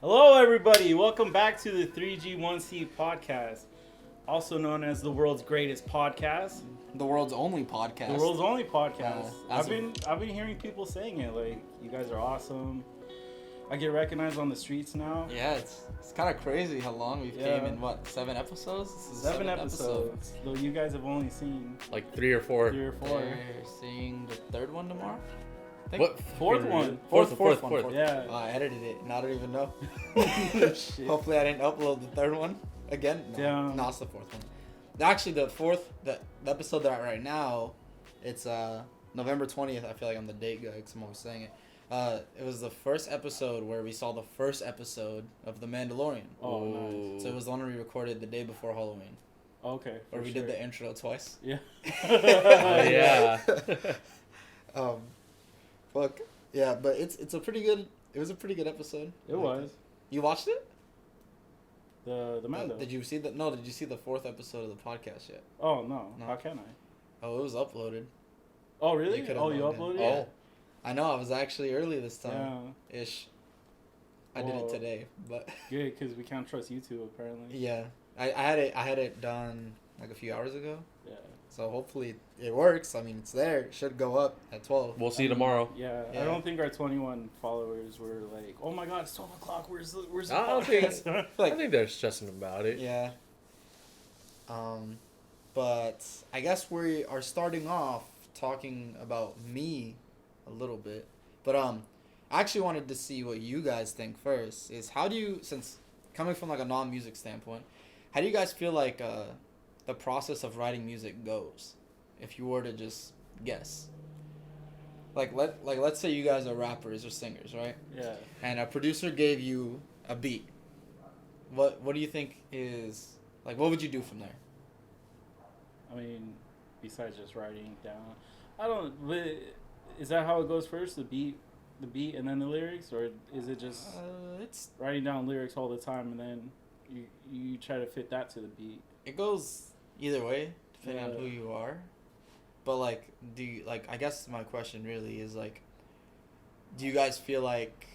Hello, everybody. Welcome back to the 3G1C podcast, also known as the world's greatest podcast, The world's only podcast. the world's only podcast. as I've been hearing people saying it, like, you guys are awesome. I get recognized on the streets now. Yeah, it's kind of crazy how long we've came in. What, 7 episodes? This is Seven episodes. Though you guys have only seen Like three or four. We're seeing the third one tomorrow. I think. What? Fourth one. Fourth. Yeah. I edited it and I don't even know. Shit. Hopefully I didn't upload the third one again. No, it's the fourth one. Actually, the episode that right now, it's November 20th. I feel like I'm the date guy because I'm always saying it. It was the first episode where we saw the first episode of The Mandalorian. Oh, nice. So it was the one we recorded the day before Halloween. Okay. Where we did the intro twice. Yeah. Yeah. Fuck. Yeah, but it was a pretty good episode. It was. You watched it? The Mando. Did you see the fourth episode of the podcast yet? Oh, no. No. How can I? Oh, it was uploaded. Oh, really? could've Oh, you logged in. uploaded Yeah. it? I know, I was actually early this time. Yeah. Ish. I did it Well, today, but Good, because we can't trust YouTube, apparently. yeah. I had it done like a few hours ago. Yeah. So hopefully it works. I mean, it's there. It should go up at 12. We'll see you tomorrow. Yeah, Yeah. I don't think our 21 followers were like, "Oh my God, it's 12 o'clock. Where's the I don't think- podcast?" I think they're stressing about it. Yeah. But I guess we are starting off talking about me a little bit. But I actually wanted to see what you guys think first. Is how do you, since coming from like a non-music standpoint, how do you guys feel like the process of writing music goes? If you were to just guess. Let's say you guys are rappers or singers, right? Yeah. And a producer gave you a beat. What do you think is, like, what would you do from there? I mean, besides just writing down, I don't. But is that how it goes first? The beat, and then the lyrics, or is it just It's writing down lyrics all the time and then you try to fit that to the beat? It goes either way, depending on Yeah. who you are. But, like, I guess my question really is, like, do you guys feel like...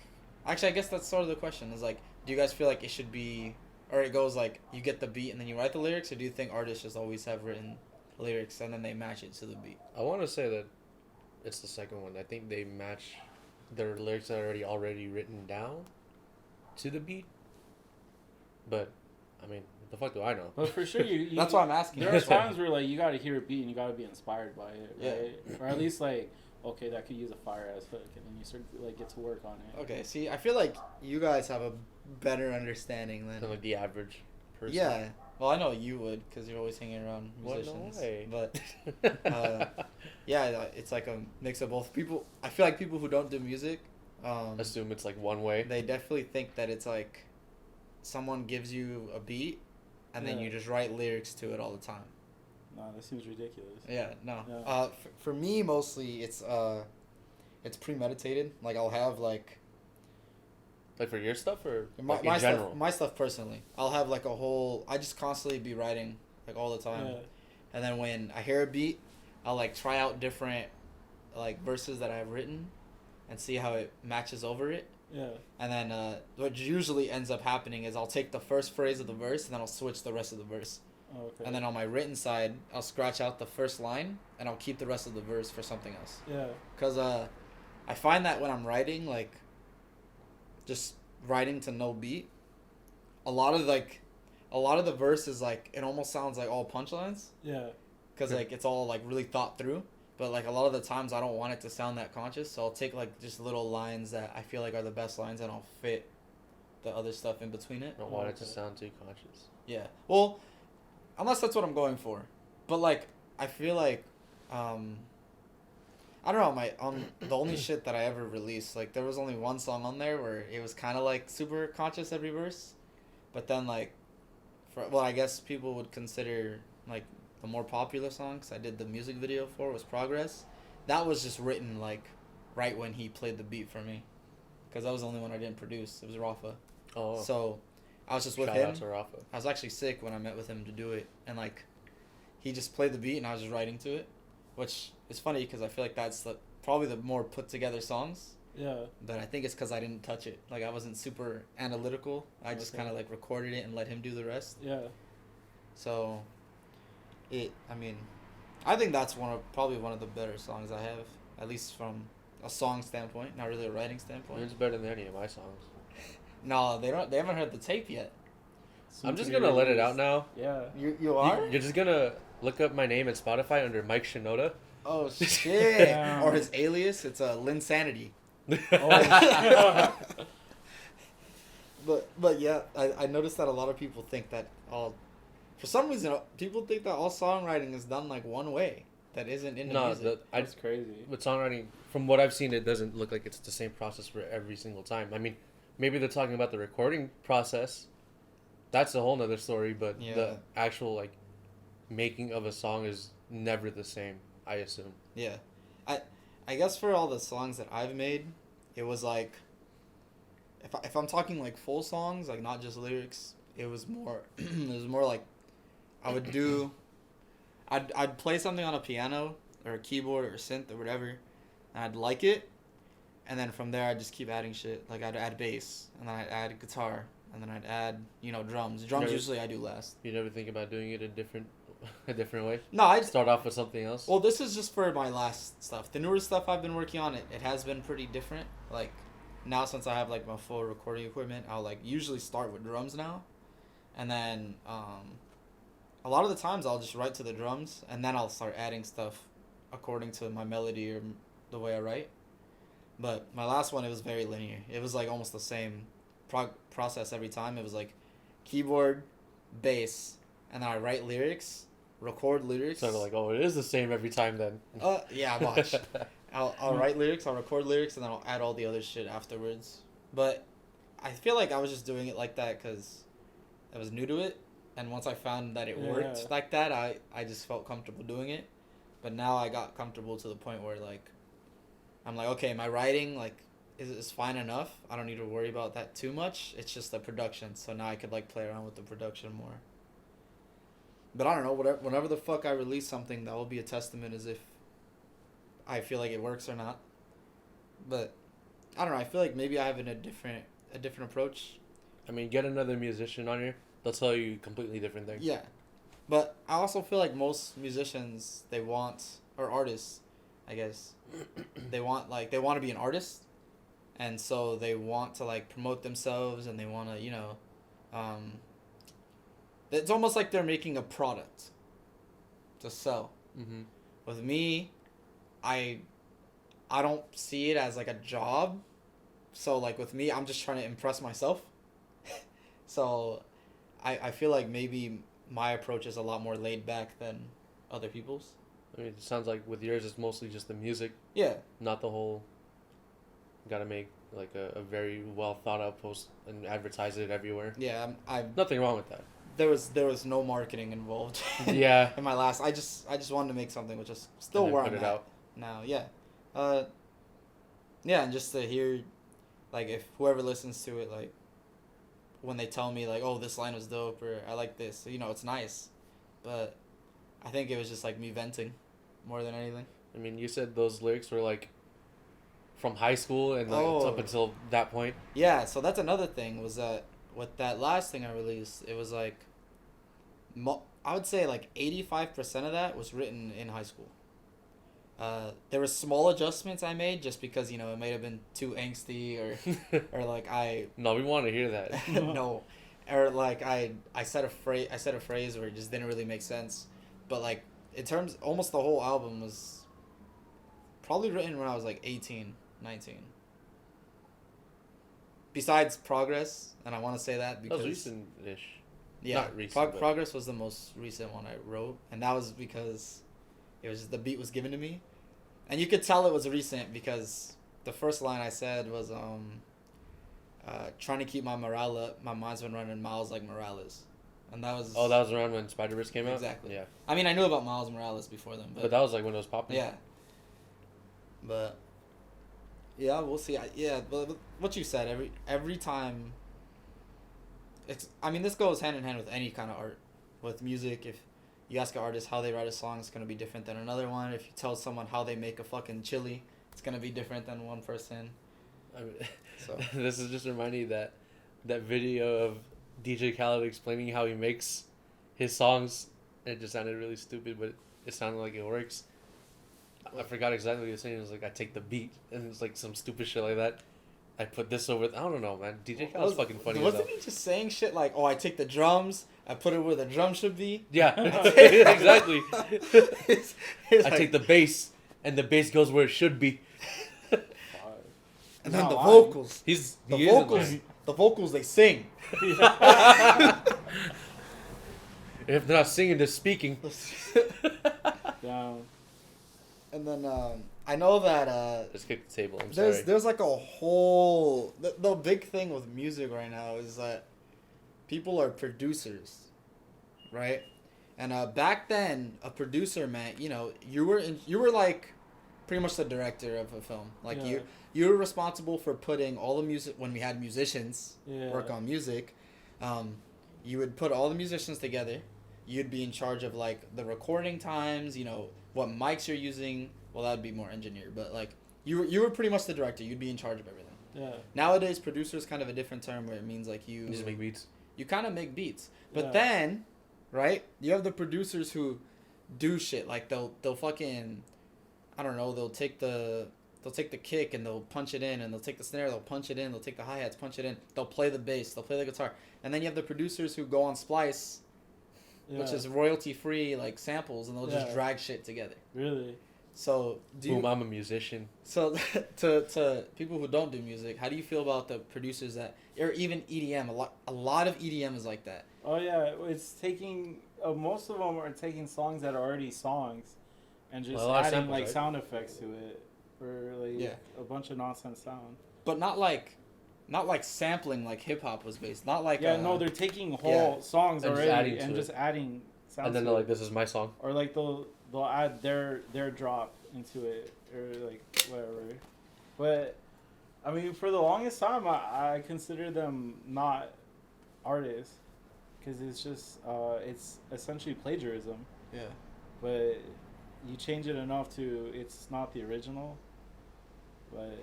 Actually, I guess that's sort of the question, is, like, do you guys feel like it should be... Or it goes, like, you get the beat and then you write the lyrics, or do you think artists just always have written lyrics and then they match it to the beat? I want to say that it's the second one. I think they match their lyrics that are already written down to the beat. But, I mean, what the fuck do I know? But for sure, you That's why I'm asking. There are times where like you gotta hear a beat and you gotta be inspired by it, right? Yeah. Or at least like, okay, that could use a fire ass hook, and then you start like get to work on it. Okay, see, I feel like you guys have a better understing than... Than, like, the average person. Yeah. Well, I know you would, because you're always hanging around What? musicians. No way. But, yeah, it's like a mix of both. People, I feel like people who don't do music, Assume it's, like, one way. they definitely think that it's like someone gives you a beat, and then Yeah. you just write lyrics to it all the time. Nah, that seems ridiculous. Yeah, no. Yeah. For me, mostly, it's premeditated. Like, I'll have, like... Like, for your stuff or My, like, my in general? stuff, my stuff personally. I'll have like a whole. I just constantly be writing like all the time, Yeah. and then when I hear a beat, I'll like try out different like verses that I've written, and see how it matches over it. Yeah. And then what usually ends up happening is I'll take the first phrase of the verse and then I'll switch the rest of the verse. Oh, okay. And then on my written side, I'll scratch out the first line and I'll keep the rest of the verse for something else. Yeah. Cause I find that when I'm writing, like, just writing to no beat, a lot of the verses, like, it almost sounds like all punchlines. Yeah. Cause like it's all like really thought through. But like a lot of the times I don't want it to sound that conscious, so I'll take like just little lines that I feel like are the best lines and I'll fit the other stuff in between it. I don't want it Okay. to sound too conscious. Yeah. Well, unless that's what I'm going for. But like I feel like I don't know, the only shit that I ever released, like there was only one song on there where it was kind of like super conscious every verse. But then like I guess people would consider like the more popular songs I did the music video for was Progress. That was just written like right when he played the beat for me. Because that was the only one I didn't produce. It was Rafa. Oh. So I was just with Shout him. out to Rafa. I was actually sick when I met with him to do it, and like, he just played the beat and I was just writing to it, which is funny because I feel like that's probably the more put together songs. Yeah. But I think it's because I didn't touch it. Like, I wasn't super analytical. I just Okay. kind of like recorded it and let him do the rest. Yeah. So, I mean, I think that's probably one of the better songs I have, at least from a song standpoint, not really a writing standpoint. It's better than any of my songs. No, they haven't heard the tape yet. Soon I'm to just be gonna let it released. out now. Yeah. You are? You're just gonna look up my name in Spotify under Mike Shinoda. Oh shit! Damn. Or his alias, it's Linsanity. Oh. But yeah, I noticed that a lot of people think that for some reason people think that all songwriting is done like one way that isn't in the No, music. That's crazy. with songwriting, from what I've seen, it doesn't look like it's the same process for every single time. I mean, maybe they're talking about the recording process. That's a whole nother story, but Yeah. the actual like making of a song is never the same, I assume. Yeah, I guess for all the songs that I've made, it was like if I'm talking like full songs, like not just lyrics, it was more it was more like I would do I'd play something on a piano or a keyboard or synth or whatever, and I'd like it, and then from there I'd just keep adding shit. Like I'd add bass, and then I'd add guitar, and then I'd add drums. Drums Never- usually I do last. You never think about doing it a different way? No, I Start off with something else? Well, this is just for my last stuff. The newer stuff I've been working on, it has been pretty different. Like, now since I have, like, my full recording equipment, I'll, like, usually start with drums now. And then, a lot of the times I'll just write to the drums, and then I'll start adding stuff according to my melody or the way I write. But my last one, it was very linear. It was, like, almost the same process every time. It was, like, keyboard, bass, and then I write lyrics, record lyrics. Sort of like, oh, it is the same every time then. Yeah, much. I'll write lyrics, I'll record lyrics, and then I'll add all the other shit afterwards. But I feel like I was just doing it like that because I was new to it, and once I found that it worked Yeah. like that, I just felt comfortable doing it. But now I got comfortable to the point where, like, I'm like, okay, my writing, like, is fine enough. I don't need to worry about that too much. It's just the production, so now I could, like, play around with the production more. But I don't know, whenever the fuck I release something, that will be a testament as if I feel like it works or not. But I don't know, I feel like maybe I have a different approach. I mean, get another musician on here. They'll tell you completely different things. Yeah. But I also feel like most musicians, or artists, I guess, they want to be an artist. And so they want to, like, promote themselves, and they want to, it's almost like they're making a product to sell. Mm-hmm. With me, I don't see it as like a job. So like with me, I'm just trying to impress myself. So I feel like maybe my approach is a lot more laid back than other people's. I mean, it sounds like with yours, it's mostly just the music, Yeah. not the whole. Gotta make like a very well thought out post and advertise it everywhere. Yeah, I'm Nothing wrong with that. there was no marketing involved. Yeah. In my last, I just wanted to make something, which is still And then where put I'm it at out. now. Yeah. Yeah, and just to hear, like, if whoever listens to it, like, when they tell me, like, oh, this line was dope, or I like this, it's nice. But I think it was just, like, me venting more than anything. I mean, you said those lyrics were like from high school and like Oh. up until that point. Yeah, so that's another thing, was that with that last thing I released, it was, like, I would say, like, 85% of that was written in high school. There were small adjustments I made just because, it may have been too angsty or like No, we want to hear that. no, or like I said a phrase where it just didn't really make sense, but like in terms, almost the whole album was probably written when I was like 18, 19. Besides Progress, and I want to say that That because was recent-ish. yeah, Not recent, but- Progress was the most recent one I wrote, and that was because it was just, the beat was given to me, and you could tell it was recent because the first line I said was trying to keep my morale up. My mind's been running miles like Morales, and that was Oh, that was around when Spider-Verse came out? Exactly. Yeah. I mean, I knew about Miles Morales before then, But that was like when it was popping. yeah. But yeah, we'll see. But what you said, every time. This goes hand in hand with any kind of art. With music, if you ask an artist how they write a song, it's gonna be different than another one. If you tell someone how they make a fucking chili, it's gonna be different than one person. I mean, So this is just reminding me that video of DJ Khaled explaining how he makes his songs. It just sounded really stupid, but it sounded like it works. I forgot exactly what he was saying. It was like, I take the beat, and it's like some stupid shit like that. I put this over. I don't know, man. DJ Khaled's fucking funny. Wasn't he just saying shit like, "Oh, I take the drums, I put it where the drum should be"? Yeah, exactly. He's I take the bass, and the bass goes where it should be. and then the Not vocals. The The vocals they sing. If they're not singing, they're speaking. Yeah. And then I know that Let's kick the table. I'm sorry. there's like a whole the big thing with music right now is that people are producers, right? And back then, a producer meant you were like pretty much the director of a film. Like Yeah. you were responsible for putting all the music when we had musicians work on music. You would put all the musicians together. You'd be in charge of like the recording times. What mics you're using. Well, that would be more engineer, but like you were pretty much the director. You'd be in charge of everything. Yeah. Nowadays, producer is kind of a different term where it means like you just make beats. You kind of make beats, but Yeah. then, right? You have the producers who do shit like they'll fucking, I don't know. They'll take the kick and they'll punch it in, and they'll take the snare, they'll punch it in, they'll take the hi-hats, punch it in. They'll play the bass, they'll play the guitar, and then you have the producers who go on Splice, which is royalty free like samples, and they'll just drag shit together. Really. So Boom! I'm a musician. So to people who don't do music, how do you feel about the producers that, or even EDM? A lot of EDM is like that. Oh yeah, it's taking most of them are taking songs that are already songs, and just adding samples, like right? sound effects to it, or like Yeah. a bunch of nonsense sound. But not like sampling like hip hop was based. Not like No, they're taking whole songs And just already adding to and it. just adding sounds. And then to they're it. like, "This is my song." Or like they'll add their drop into it, or like whatever. But I mean, for the longest time, I consider them not artists, because it's just it's essentially plagiarism. Yeah. But you change it enough to it's not the original. But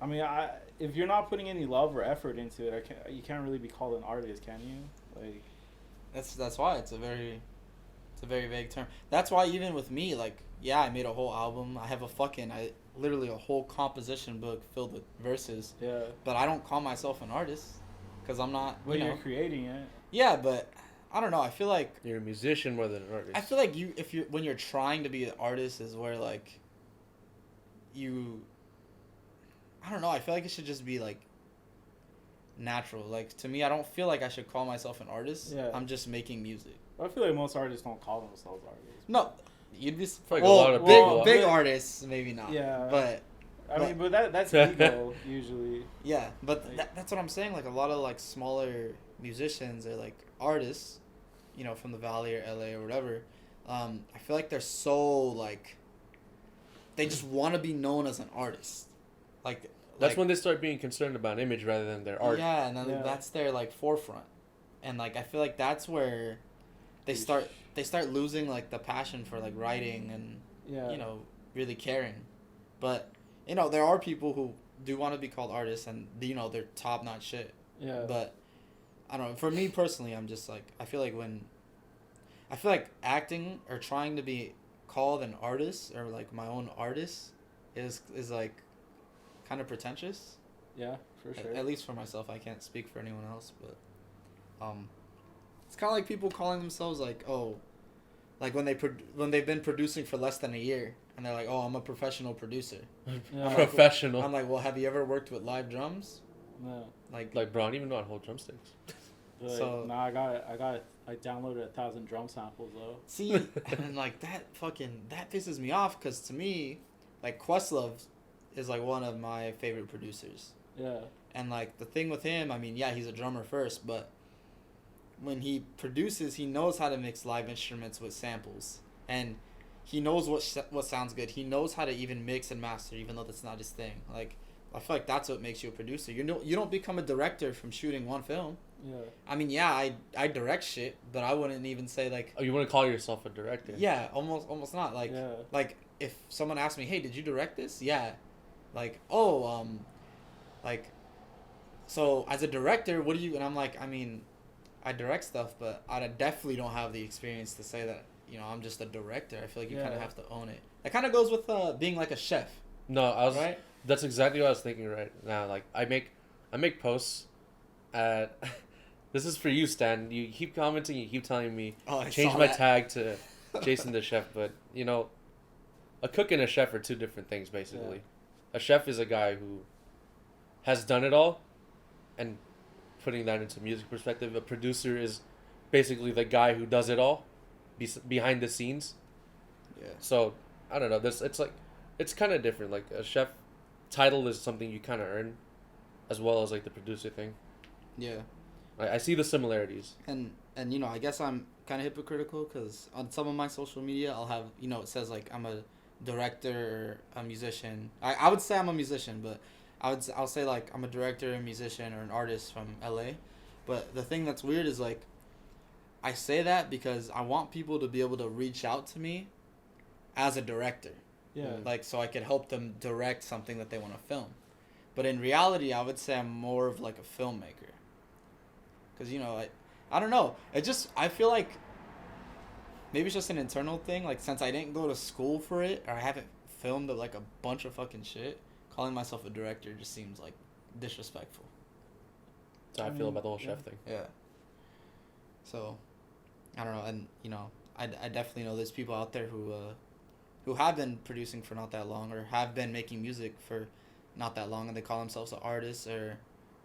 I mean, if you're not putting any love or effort into it, you can't really be called an artist, can you? Like, That's why it's a very vague term. That's why even with me, like, yeah, I made a whole album. I have literally a whole composition book filled with verses. yeah. But I don't call myself an artist, because I'm not. When you're creating it. Yeah, but I don't know. I feel like You're a musician more than an artist. I feel like when you're trying to be an artist is where like I don't know. I feel like it should just be like natural. Like to me, I don't feel like I should call myself an artist. Yeah. I'm just making music. I feel like most artists don't call themselves artists. No, you'd be like a lot of big people- big artists maybe not. Yeah. But I mean, but that's ego usually. yeah, but Like- that's what I'm saying. Like a lot of like smaller musicians or like artists, from the Valley or LA or whatever. I feel like they're so like they just want to be known as an artist. That's when they start being concerned about image rather than their art. Yeah, and then Yeah. that's their like forefront, and like I feel like that's where they start losing like the passion for like writing and Yeah. really caring. But there are people who do want to be called artists, and they're top notch shit. Yeah. But I don't know. For me personally, I'm just like I feel like acting or trying to be called an artist or like my own artist is like kind of pretentious. Yeah, for sure. At least for myself. I can't speak for anyone else, but it's kind of like people calling themselves like, oh, like when they've been producing for less than a year and they're like, oh, I'm a professional producer. Yeah. Professional. I'm like, well, have you ever worked with live drums? No. Like bro, I don't even know how to hold drumsticks. Like, So- I downloaded 1,000 drum samples though. see, and like that pisses me off because to me, like Questlove is like one of my favorite producers. Yeah. And like the thing with him, I mean, yeah, he's a drummer first, but when he produces, he knows how to mix live instruments with samples, and he knows what sounds good. He knows how to even mix and master, even though that's not his thing. Like I feel like that's what makes you a producer. You don't become a director from shooting one film. Yeah. I mean, yeah, I direct shit, but I wouldn't even say like Oh, you want to call yourself a director? yeah, almost not like Yeah. like if someone asked me, hey, did you direct this? Yeah, like oh Like, so as a director, what do you? And I'm like, I mean, I direct stuff, but I definitely don't have the experience to say that. You know, I'm just a director. I feel like you kind of have to own it. That kind of goes with being like a chef. No, I was right. That's exactly what I was thinking right now. Like I make posts at this is for you, Stan. You keep commenting, you keep telling me change my tag to Jason the chef, but you know, a cook and a chef are two different things basically. Yeah. A chef is a guy who has done it all, and putting that into music perspective, a producer is basically the guy who does it all behind the scenes. Yeah. So, I don't know. It's kind of different. Like a chef title is something you kind of earn, as well as like the producer thing. Yeah. I see the similarities. And you know, I guess I'm kind of hypocritical because on some of my social media, I'll have, you know, it says like I'm a director or a musician. I would say I'm a musician, but I'll say like I'm a director, a musician, or an artist from LA. But the thing that's weird is like I say that because I want people to be able to reach out to me as a director. Yeah. Like, so I could help them direct something that they want to film. But in reality, I would say I'm more of like a filmmaker. Because, you know, I don't know. I feel like maybe it's just an internal thing. Like, since I didn't go to school for it, or I haven't filmed like a bunch of fucking shit, calling myself a director just seems like disrespectful. That's how I feel about the whole chef thing. Yeah. So, I don't know. And, you know, I definitely know there's people out there who have been producing for not that long or have been making music for not that long, and they call themselves an artist or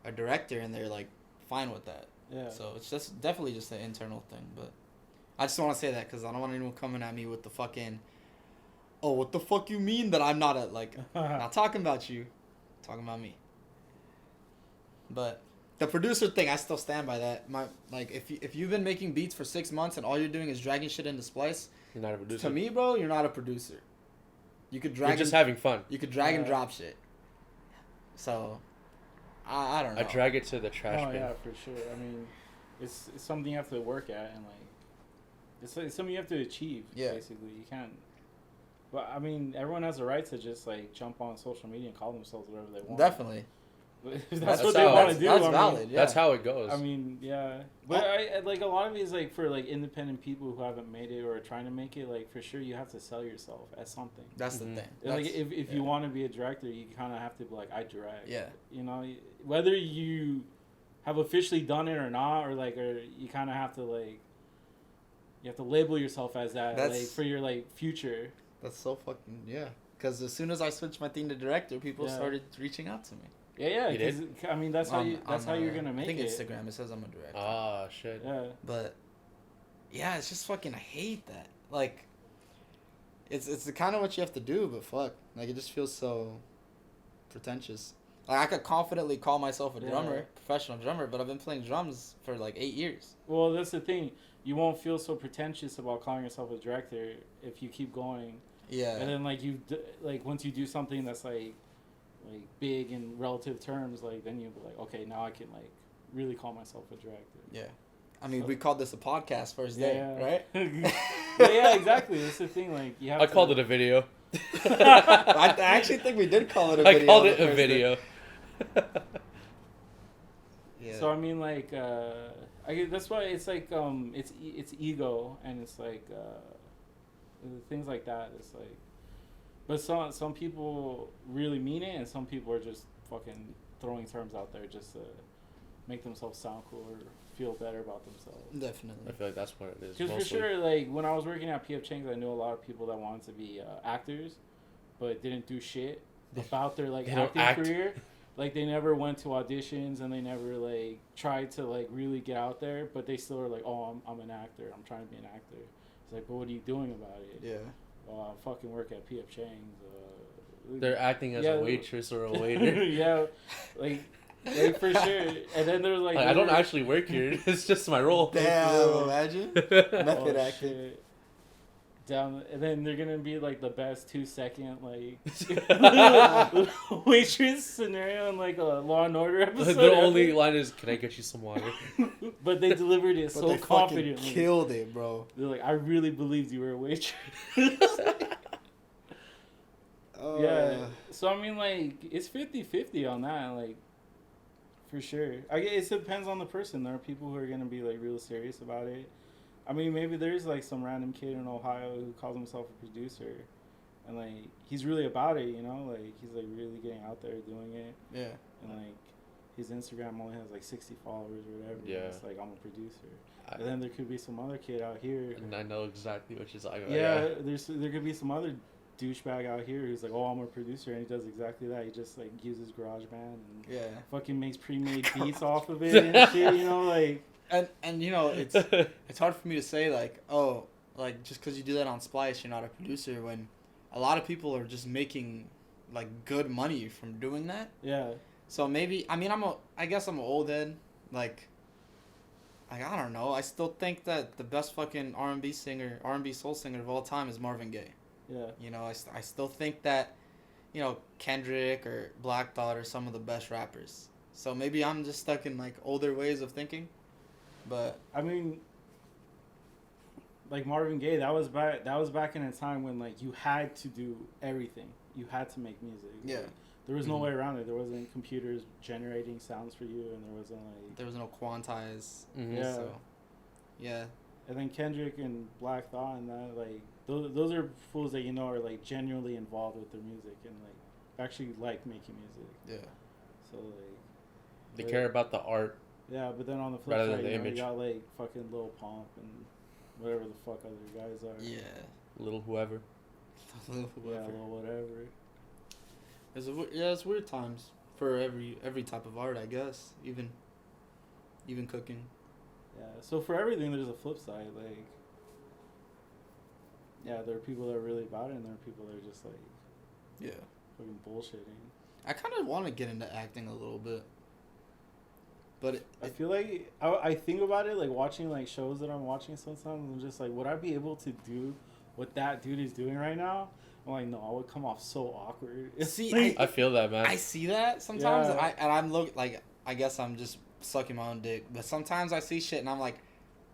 a director, and they're like fine with that. Yeah. So it's just definitely just an internal thing. But I just want to say that because I don't want anyone coming at me with the fucking, oh, what the fuck you mean that I'm not a, like, not talking about you, talking about me. But the producer thing, I still stand by that. Like if you've been making beats for 6 months and all you're doing is dragging shit into Splice, you're not a producer. To me, bro, you're not a producer. You could drag. You're just having fun. You could drag and drop shit. So, I don't know. I drag it to the trash bin. Yeah, for sure. I mean, it's something you have to work at, and like, it's something you have to achieve. Yeah. Basically, you can't. But I mean, everyone has the right to just like jump on social media and call themselves whatever they want. Definitely. That's what they want to do. That's valid. Yeah. That's how it goes. I mean, yeah, but I like a lot of it is like for like independent people who haven't made it or are trying to make it. Like for sure, you have to sell yourself as something. That's the thing. Like if you want to be a director, you kind of have to be like, I direct. Yeah. You know, whether you have officially done it or not, or you kind of have to like, you have to label yourself as that, like for your like future. That's so fucking Because as soon as I switched my thing to director, people started reaching out to me. Yeah, because I mean that's how you're gonna make it. I think Instagram it says I'm a director. Ah, shit. Yeah. But yeah, it's just fucking I hate that. Like, it's the kind of what you have to do, but fuck, like it just feels so pretentious. Like I could confidently call myself a drummer, professional drummer, but I've been playing drums for like 8 years. Well, that's the thing. You won't feel so pretentious about calling yourself a director if you keep going. Yeah. And then like once you do something that's like big in relative terms, like then you'll be like, okay, now I can like really call myself a director. Yeah. I mean, we called this a podcast first day, right? Yeah, exactly. That's the thing. Like you have. I called it a video. I actually think we did call it a video. I called it a video. Yeah. So I mean, like, that's why it's like it's ego, and it's like things like that. It's like. But some people really mean it, and some people are just fucking throwing terms out there just to make themselves sound cool or feel better about themselves. Definitely. I feel like that's what it is. Because for sure, like, when I was working at P.F. Chang's, I knew a lot of people that wanted to be actors, but didn't do shit about their, like, acting career. Like, they never went to auditions, and they never, like, tried to, like, really get out there, but they still are like, oh, I'm an actor. I'm trying to be an actor. It's like, but what are you doing about it? Yeah. I fucking work at P.F. Chang's. They're acting as a waitress or a waiter. Yeah, like for sure. And then they're like, I don't actually work here. It's just my role. Damn, imagine method acting. Shit. Down, and then they're gonna be like the best 2-second like waitress scenario in like a Law and Order episode. The only line is, "Can I get you some water?" But they delivered it so confidently. Killed it, bro. They're like, I really believed you were a waitress. Yeah. So I mean, like, it's 50-50 on that, like, for sure. I guess it depends on the person. There are people who are gonna be like real serious about it. I mean, maybe there's like some random kid in Ohio who calls himself a producer, and like he's really about it, you know, like he's like really getting out there doing it. Yeah. And like his Instagram only has like 60 followers or whatever. Yeah. And it's like, I'm a producer. And then there could be some other kid out here. And I know exactly what you're talking about. Yeah, there could be some other douchebag out here who's like, oh, I'm a producer, and he does exactly that. He just like uses GarageBand and fucking makes pre-made beats off of it and shit, you know, like. And you know, it's hard for me to say like, oh, like just because you do that on Splice, you're not a producer, when a lot of people are just making like good money from doing that. Yeah. So maybe, I mean, I guess I'm an old head, like I don't know. I still think that the best fucking R&B soul singer of all time is Marvin Gaye. Yeah. You know, I still think that, you know, Kendrick or Black Thought are some of the best rappers. So maybe I'm just stuck in like older ways of thinking. But I mean, like Marvin Gaye, that was back in a time when like you had to do everything. You had to make music. Yeah. Like, there was no way around it. There wasn't computers generating sounds for you, and there was no quantize. Mm-hmm. Yeah. So, yeah. And then Kendrick and Black Thought and that, like those are fools that you know are like genuinely involved with their music and like actually like making music. Yeah. So like they care about the art. Yeah, but then on the flip rather side, than the you know, image. you got like fucking Lil Pump and whatever the fuck other guys are. Yeah. Little whoever. Yeah, Lil whatever. It's weird times for every type of art, I guess. Even cooking. Yeah. So for everything, there's a flip side. Like, yeah, there are people that are really about it, and there are people that are just like, yeah, fucking bullshitting. I kind of want to get into acting a little bit, but I feel like I think about it like watching like shows that I'm watching sometimes. I'm just like, would I be able to do what that dude is doing right now? I'm like, no, I would come off so awkward. See, like, I feel that, man. I see that sometimes, Yeah. and I'm like, I guess I'm just sucking my own dick. But sometimes I see shit and I'm like,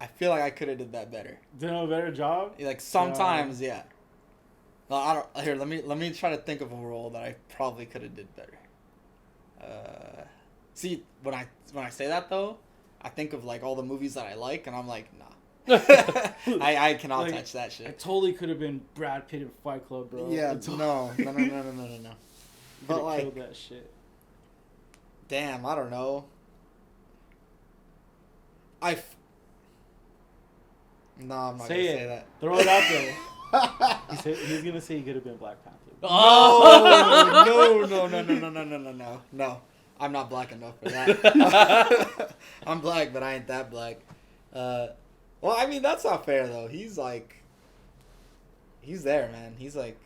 I feel like I could have did that better. did a better job. Like sometimes, yeah. No, I don't. Here, let me try to think of a role that I probably could have did better. See, when I say that though, I think of like all the movies that I like, and I'm like, nah. I cannot Like, touch that I shit. totally could have been Brad Pitt in Fight Club, bro. Yeah, I totally no. But could've like, killed that shit. damn, I don't know. No, I'm not Say gonna it. say that. Throw it out there. He's gonna say he could have been Black Panther. No. I'm not black enough for that. I'm black, but I ain't that black. Well, I mean, that's not fair, though. He's there, man. He was like,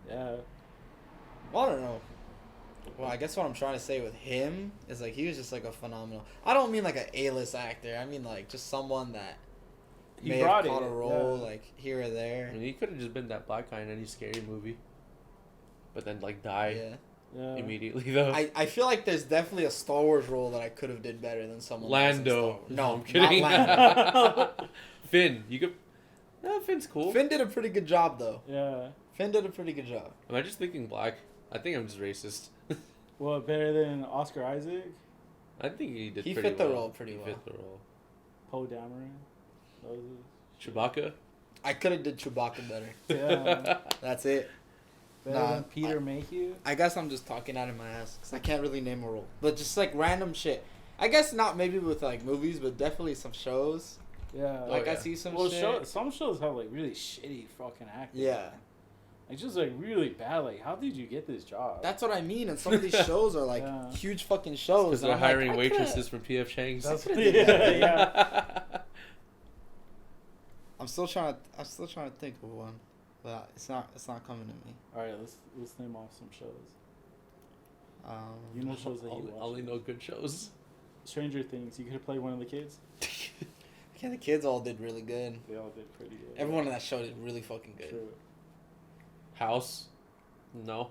Yeah. well, I don't know. Well, I guess what I'm trying to say with him is, like, he was just, like, a phenomenal. I don't mean, like, an A-list actor. I mean, like, just someone that He may brought have caught it, a role, yeah. like, here or there. I mean, he could have just been that black guy in any scary movie, but then like die Yeah. immediately though. I feel like there's definitely a Star Wars role that I could have did better than someone Lando. No, I'm kidding. not Lando. Finn, you could. No, Finn's cool. Finn did a pretty good job, though. Yeah. Finn did a pretty good job. Am I just thinking black? I think I'm just racist. Well, better than Oscar Isaac, I think he did. He pretty fit the well. role pretty well. He fit the role. Poe Dameron. That was Chewbacca. I could have did Chewbacca better. Yeah. That's it. Better Nah, than Peter Mayhew. I guess I'm just talking out of my ass because I can't really name a role. But just like random shit. I guess not maybe with like movies, but definitely some shows. Yeah. Like I yeah. see some Well, shit. some shows have like really shitty fucking acting. Yeah. Like just like really bad. Like, how did you get this job? That's what I mean. And some of these shows are like Yeah. huge fucking shows. Because and they're I'm like, hiring I coulda- waitresses from P.F. Chang's. That's could've yeah, did that. yeah. I'm still trying to think of one, but it's not coming to me. All right, let's name off some shows. You know shows that you watch. Only know good shows. Stranger Things. You could have played one of the kids. Yeah, the kids all did really good. They all did pretty good. Everyone in that show did really fucking good. True. House. No.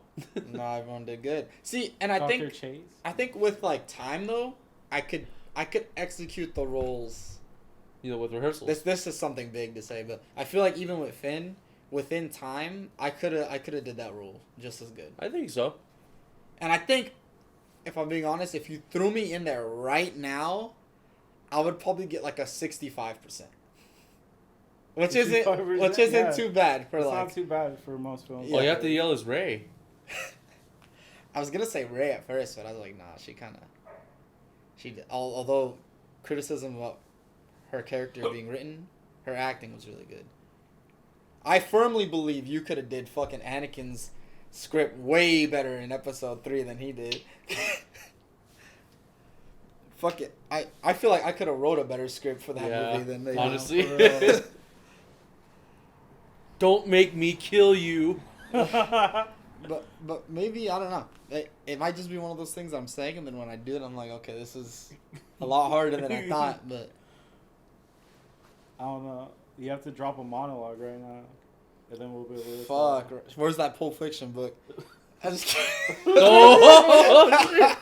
No, everyone did good. See, and Dr. Chase. I think with like time though, I could execute the roles. You know, with rehearsals. This is something big to say, but I feel like even with Finn, within time, I could have did that role just as good. I think so. And I think, if I'm being honest, if you threw me in there right now, I would probably get like a 65%. Which isn't 65%, too bad for It's like. not too bad for most films. Yeah. All you have to yell is Ray. I was gonna say Ray at first, but I was like, nah. Although criticism about her character being written, her acting was really good. I firmly believe you could have did fucking Anakin's script way better in episode 3 than he did. Fuck it. I feel like I could have wrote a better script for that movie than they honestly. did. Don't make me kill you. But maybe, I don't know. It might just be one of those things I'm saying, and then when I do it, I'm like, okay, this is a lot harder than I thought, but... I don't know. You have to drop a monologue right now, and then we'll be able to... Fuck. Where's that Pulp Fiction book? I just kidding. Oh,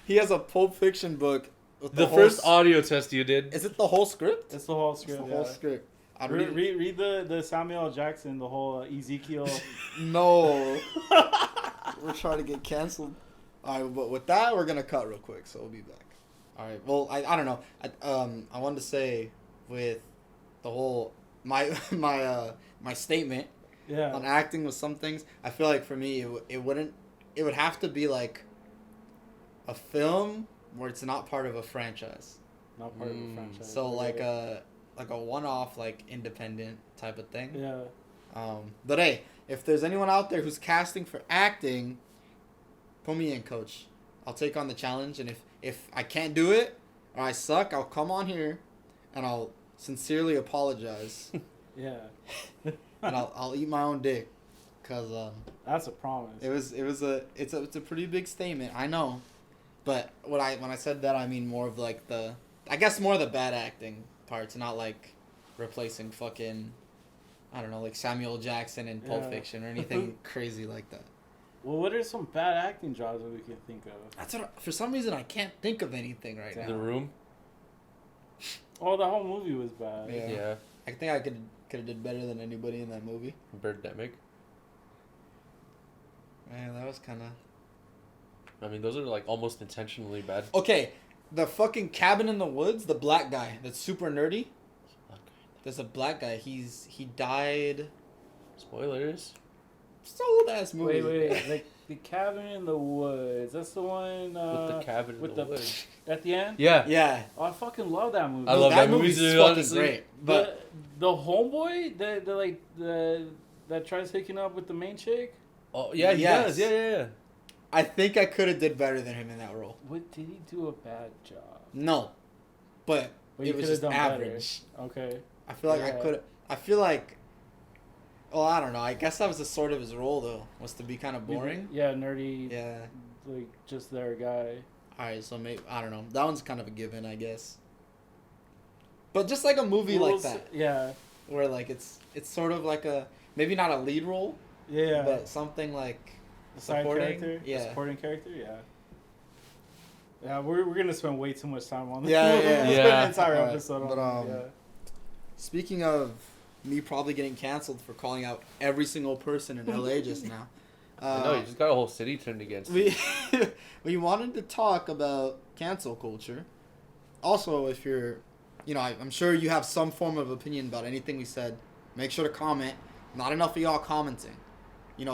He has a Pulp Fiction book. With the whole first audio test you did. Is it the whole script? It's the whole It's script, the whole script. I'd read it. Read the Samuel L. Jackson, the whole Ezekiel. No. We're trying to get canceled. All right, but with that, we're going to cut real quick, so we'll be back. All right, well, I don't know. I wanted to say with the whole, my statement Yeah. on acting with some things, I feel like for me, it would have to be like a film where it's not part of a franchise. Not part of the franchise. So like a one-off, like independent type of thing. Yeah. But hey, if there's anyone out there who's casting for acting, put me in, coach. I'll take on the challenge, and if I can't do it or I suck, I'll come on here and I'll sincerely apologize. Yeah. And I'll eat my own dick, cause That's a promise. it's a pretty big statement, I know, but when I said that, I mean more of like the bad acting parts, not like replacing fucking, I don't know, like Samuel Jackson in Pulp Fiction or anything crazy like that. Well, what are some bad acting jobs that we can think of? That's what, for some reason I can't think of anything right now. The Room. Oh, the whole movie was bad. Yeah. I think I could have did better than anybody in that movie. Birdemic. Man, that was kind of... I mean, those are like almost intentionally bad. Okay, the fucking Cabin in the Woods, the black guy that's super nerdy. There's a black guy. He died. Spoilers. It's an old ass movie. Wait. Like the Cabin in the Woods. That's the one With the cabin in with the woods. at the end. Yeah. Yeah. Oh, I fucking love that movie. I love that movie movie's too, fucking honestly. great. But the homeboy that tries hooking up with the main chick. Oh yeah, he Yes. does. Yeah. I think I could have did better than him in that role. What did he do a bad job? No, but Well, it was just average. Better. Okay. I feel like I Yeah. could. I feel like. Well, I don't know. I guess that was the sort of his role though, was to be kind of boring. Yeah, nerdy. Yeah. Like just their guy. All right, so maybe I don't know. That one's kind of a given, I guess. But just like a movie like that, Yeah. where like it's sort of like a maybe not a lead role, Yeah. but something like The side supporting. character. Yeah. The supporting character. Yeah. Yeah, we're gonna spend way too much time on this. Yeah, We'll yeah. spend Yeah. an entire Alright, episode but, on it. Yeah. Speaking of me probably getting canceled for calling out every single person in LA just now. I know, you just got a whole city turned against you. We wanted to talk about cancel culture. Also, if you're, I'm sure you have some form of opinion about anything we said. Make sure to comment. Not enough of y'all commenting.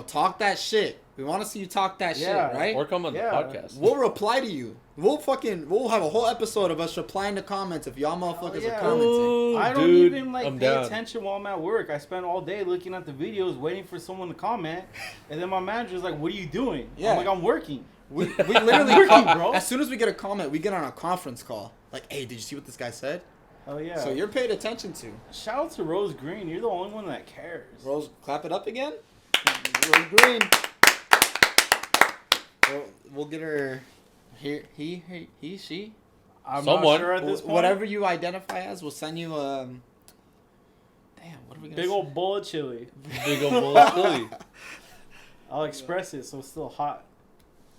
Talk that shit. We want to see you talk that shit, right? Or come on the podcast. We'll reply to you. We'll have a whole episode of us replying to comments if y'all motherfuckers are commenting. Ooh, I don't dude, even I'm pay down. attention while I'm at work. I spend all day looking at the videos, waiting for someone to comment, and then my manager's like, "What are you doing?" Yeah. I'm like, "I'm working." We literally Working, bro. As soon as we get a comment, we get on a conference call. Like, hey, did you see what this guy said? Oh yeah. So you're paid attention to. Shout out to Rose Green. You're the only one that cares. Rose, clap it up again. Rose Green. We'll get her. He, she. I'm Someone. not sure at this point. Whatever you identify as, we'll send you. Damn, what are we gonna? Big old bowl of chili. Big old bowl of chili. I'll express it so it's still hot.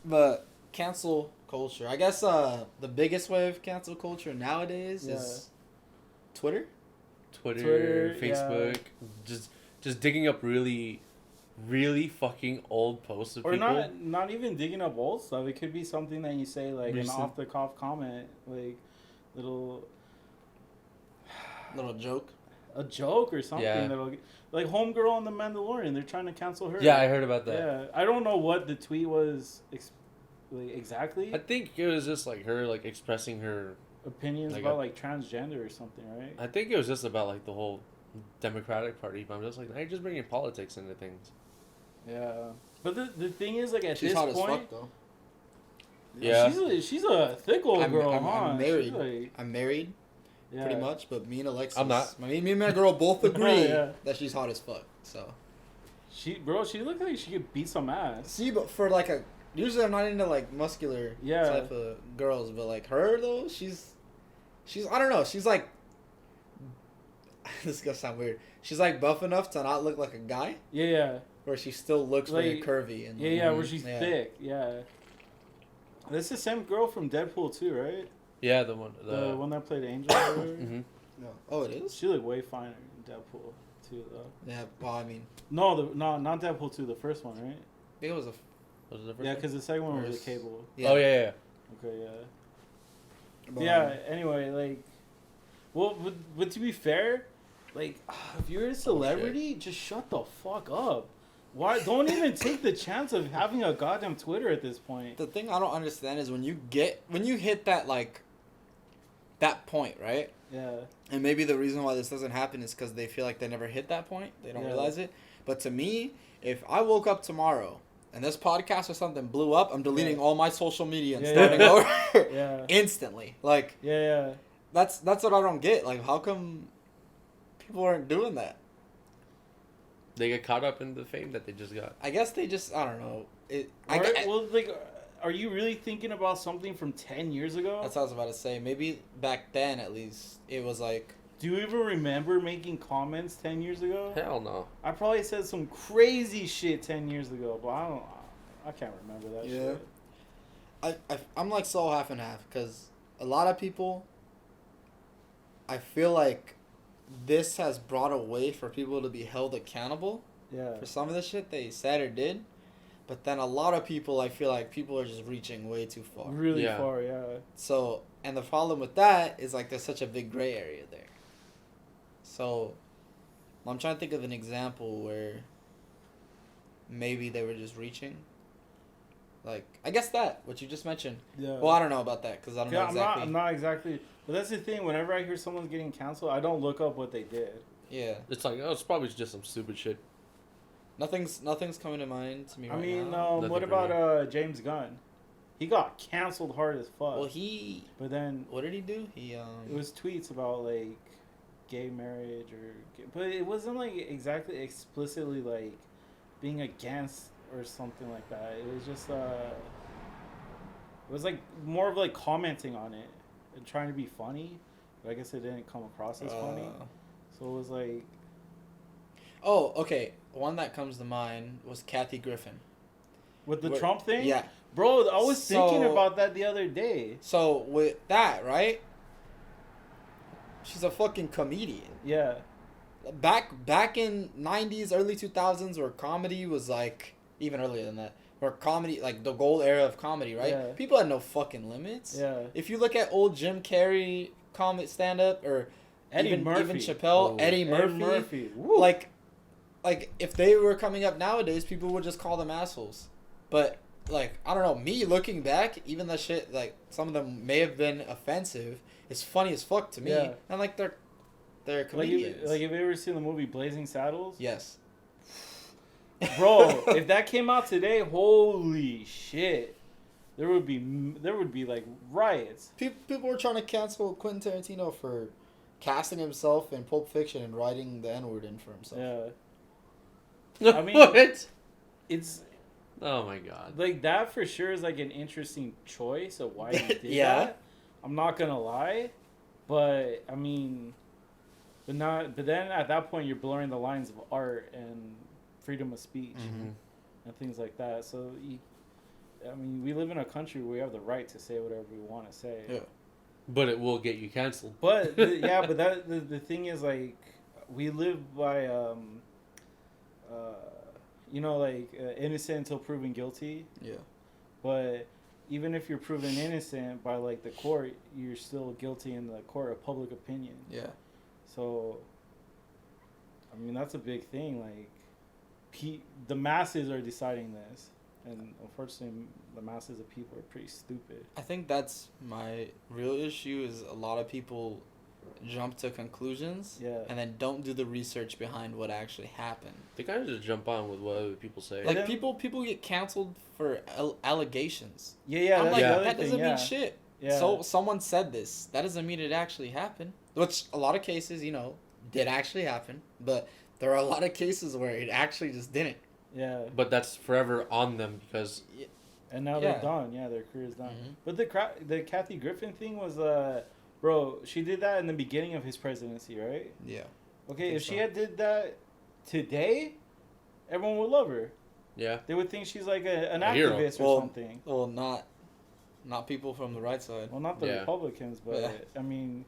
But cancel culture. I guess the biggest way of cancel culture nowadays is Twitter. Twitter, Twitter, Facebook, just just digging up really, really fucking old posts of Or people. not even digging up old stuff. It could be something that you say like Recent. an off the cuff comment, like little Little joke. a joke or something Yeah. that'll like Homegirl on the Mandalorian. They're trying to cancel her. Yeah, I heard about that. Yeah, I don't know what the tweet was exactly. I think it was just like her like expressing her. Opinions Like about a- like transgender or something, right? I think it was just about like the whole Democratic Party. But I'm just like, now you're just bringing politics into things. Yeah, but the thing is, like at She's this hot as point, fuck though. Yeah. she's a thick old girl, I'm huh? married. She's like, I'm married, yeah. pretty much, but me and Alexis, I'm not. Me and my girl both agree Yeah. that she's hot as fuck. So She looks like she could beat some ass. see, but for like a usually I'm not into like muscular Yeah. type of girls, but like her though, she's I don't know, she's like this is gonna sound weird. She's like buff enough to not look like a guy, Yeah, where she still looks very Like, curvy and yeah, where she's Yeah. thick. Yeah, that's the same girl from Deadpool too, right? Yeah, the one. The one that played Angel. Or whatever. Mm-hmm. No. Oh, it is. She looked way finer in Deadpool too, though. Yeah. Well, I mean, No, not Deadpool 2, the first one, right? I think it was a. Was it the first Yeah, one? because the second one was First- a Cable. Yeah. Oh yeah, yeah. Okay, yeah. But, Yeah. Anyway, like, well, but to be fair, like, if you're a celebrity, just shut the fuck up. Why? Don't even take the chance of having a goddamn Twitter at this point. The thing I don't understand is when you hit that like. That point, right? Yeah. And maybe the reason why this doesn't happen is because they feel like they never hit that point. They don't Yeah. realize it. But to me, if I woke up tomorrow and this podcast or something blew up, I'm deleting Yeah. all my social media and Yeah, starting yeah. over Yeah. instantly. Like Yeah. that's what I don't get. Like how come people aren't doing that? They get caught up in the fame that they just got. I guess they just I don't know. Well, like, are you really thinking about something from 10 years ago? That's what I was about to say. Maybe back then at least it was like Do you even remember making comments 10 years ago? Hell no. I probably said some crazy shit 10 years ago, but I can't remember that Yeah. shit. I'm like so half and half because a lot of people, I feel like this has brought a way for people to be held accountable Yeah. for some of the shit they said or did. But then a lot of people, I feel like people are just reaching way too far. Really Yeah. far, yeah. So, and the problem with that is like there's such a big gray area there. So, I'm trying to think of an example where maybe they were just reaching. Like, I guess that, what you just mentioned. Yeah. Well, I don't know about that because I don't know Yeah, exactly. I'm not exactly. But that's the thing. Whenever I hear someone's getting canceled, I don't look up what they did. Yeah. It's like, oh, it's probably just some stupid shit. Nothing's coming to mind to me I right mean, now. Nothing what for about James Gunn? He got canceled hard as fuck. Well, he. But then What did he do? He it was tweets about like gay marriage but it wasn't like exactly explicitly like being against or something like that. It was just it was like more of like commenting on it and trying to be funny, but I guess it didn't come across as funny. So it was like, Oh, okay. One that comes to mind was Kathy Griffin. with the What- Trump thing. Yeah. Bro, I was thinking So- about that the other day. So with that, right? She's a fucking comedian. Yeah. Back in 90s, early 2000s, where comedy was like even earlier than that, where comedy like the gold era of comedy, right? Yeah. People had no fucking limits. Yeah. If you look at old Jim Carrey comic stand up or Eddie even Murphy. Chappelle, Oh. Eddie Murphy, Murphy. Woo. like if they were coming up nowadays, people would just call them assholes. But like I don't know, me looking back, even the shit like some of them may have been offensive. It's funny as fuck to me, Yeah. and like they're like, comedians. have you ever seen the movie Blazing Saddles? Yes. Bro, if that came out today, holy shit. There would be like riots. People were trying to cancel Quentin Tarantino for casting himself in Pulp Fiction and writing the N-word in for himself. Yeah. I mean- What? It's Oh my god. like that for sure is like an interesting choice of why he did Yeah. that. I'm not gonna lie. But I mean but then at that point you're blurring the lines of art and freedom of speech Mm-hmm. and things like that. So I mean, we live in a country where we have the right to say whatever we want to say. Yeah. But it will get you canceled. But yeah, but the thing is like we live by like innocent until proven guilty. Yeah. But even if you're proven innocent by like the court, you're still guilty in the court of public opinion. Yeah. So, I mean, that's a big thing. Like, the masses are deciding this, and unfortunately, the masses of people are pretty stupid. I think that's my real issue is a lot of people jump to conclusions Yeah. and then don't do the research behind what actually happened. They kind of just jump on with what other people say. Like then- people get canceled for allegations. Yeah. I'm That's like, the Yeah. other that thing, doesn't yeah. mean shit. Yeah. So someone said this. That doesn't mean it actually happened. Which a lot of cases, did actually happen. But there are a lot of cases where it actually just didn't. Yeah. But that's forever on them because And now Yeah. they're done. Yeah, their career's done. Mhm. But the Kathy Griffin thing was, bro, she did that in the beginning of his presidency, right? Yeah. Okay, Think if she so. had did that today, everyone would love her. yeah, They would think she's like an A hero. activist or Well, something. Well, not people from the right side. Well, not the Yeah. Republicans, but Yeah. I mean,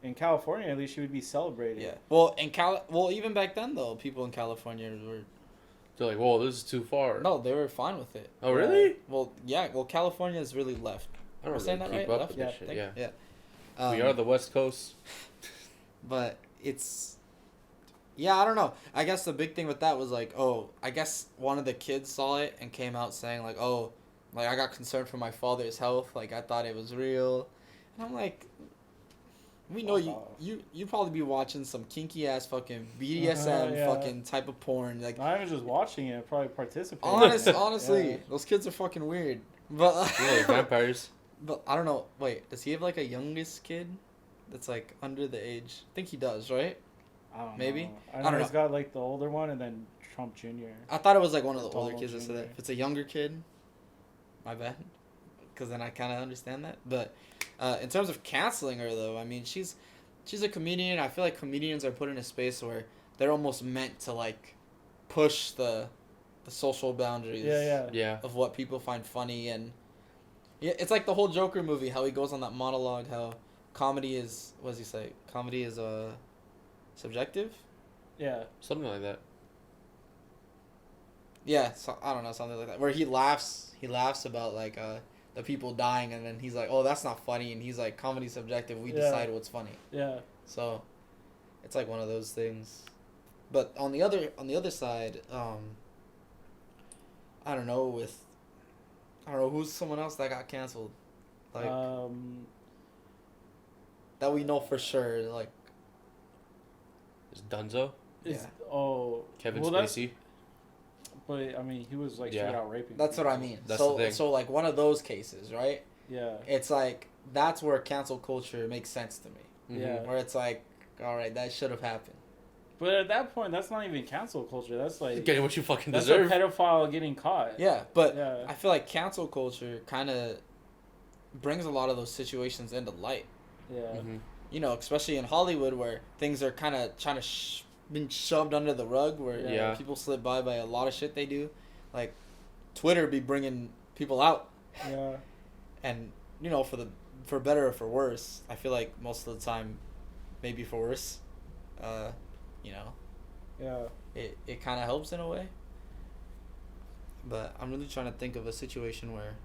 in California, at least she would be celebrated. Yeah. Well, even back then though, people in California were they're like, whoa, this is too far. no, they were fine with it. Oh really? Well, yeah. Well, California is really left. I don't We're saying really that keep right? up Left? with Yeah, this shit. think- Yeah, yeah. we are the West Coast. But it's, yeah, I don't know. I guess the big thing with that was like, oh, I guess one of the kids saw it and came out saying like, oh, like I got concerned for my father's health. Like I thought it was real, and I'm like, we know you probably be watching some kinky ass fucking BDSM Yeah. fucking type of porn. Like Not even just watching it, probably participating. honestly, Yeah. those kids are fucking weird. But Yeah, like vampires. but I don't know. Wait, does he have like a youngest kid that's like under the age? I think he does, right? I don't Maybe? know. I I don't know he's know. got like the older one and then Trump Jr. I thought it was like one of the older Donald kids that said that. Jr. If it's a younger kid, my bad. Because then I kind of understand that. But in terms of canceling her, though, I mean, she's a comedian. I feel like comedians are put in a space where they're almost meant to like push the social boundaries Yeah. of what people find funny. And yeah, it's like the whole Joker movie, how he goes on that monologue, how comedy is, what does he say? Comedy is subjective? Yeah. Something like that. Yeah, so, I don't know, something like that. Where he laughs about like the people dying, and then he's like, "Oh, that's not funny," and he's like, "Comedy subjective. We Yeah. decide what's funny." Yeah. So, it's like one of those things. But on the other side, I don't know who's someone else that got canceled, like that we know for sure, like Is Dunzo? It's, Yeah. Oh. Kevin well, that's- Spacey? But I mean, he was like Yeah. straight out raping. that's what I people. mean. That's so the thing. so like one of those cases, right? Yeah. It's like that's where cancel culture makes sense to me. Yeah. Where it's like, all right, that should have happened. But at that point, that's not even cancel culture. That's like Getting what you fucking that's deserve. a pedophile getting caught. Yeah, but Yeah. I feel like cancel culture kind of brings a lot of those situations into light. Yeah. Mhm. You know, especially in Hollywood where things are kind of trying to been shoved under the rug, where Yeah. people slip by a lot of shit they do. Like Twitter be bringing people out, Yeah. and you know, for better or for worse, I feel like most of the time, maybe for worse, you know, Yeah. it kind of helps in a way. But I'm really trying to think of a situation where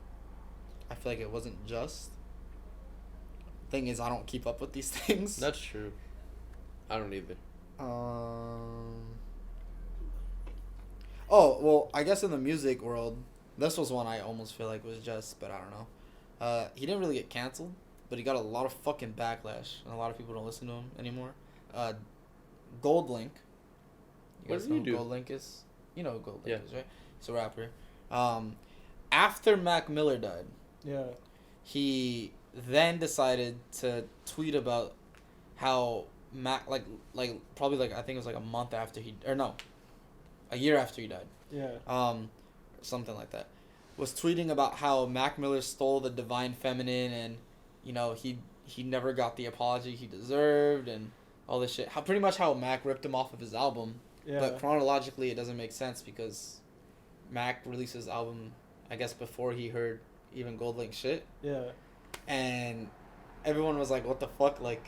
I feel like it wasn't just. Thing is, I don't keep up with these things. That's true. I don't either. Oh, well, I guess in the music world, this was one I almost feel like was just, but I don't know. He didn't really get canceled, but he got a lot of fucking backlash, and a lot of people don't listen to him anymore. Gold Link. You What guys did know he who do? Gold Link is? You know who Gold Link Yeah. is, right? He's a rapper. After Mac Miller died, Yeah. he then decided to tweet about how Mac, like probably like I think it was like a month after a year after he died, Yeah. something like that, was tweeting about how Mac Miller stole the divine feminine, and you know he never got the apology he deserved, and all this shit. How pretty much how Mac ripped him off of his album, Yeah. but chronologically it doesn't make sense because Mac released his album, I guess, before he heard even Gold Link shit. Yeah. And everyone was like, what the fuck, like,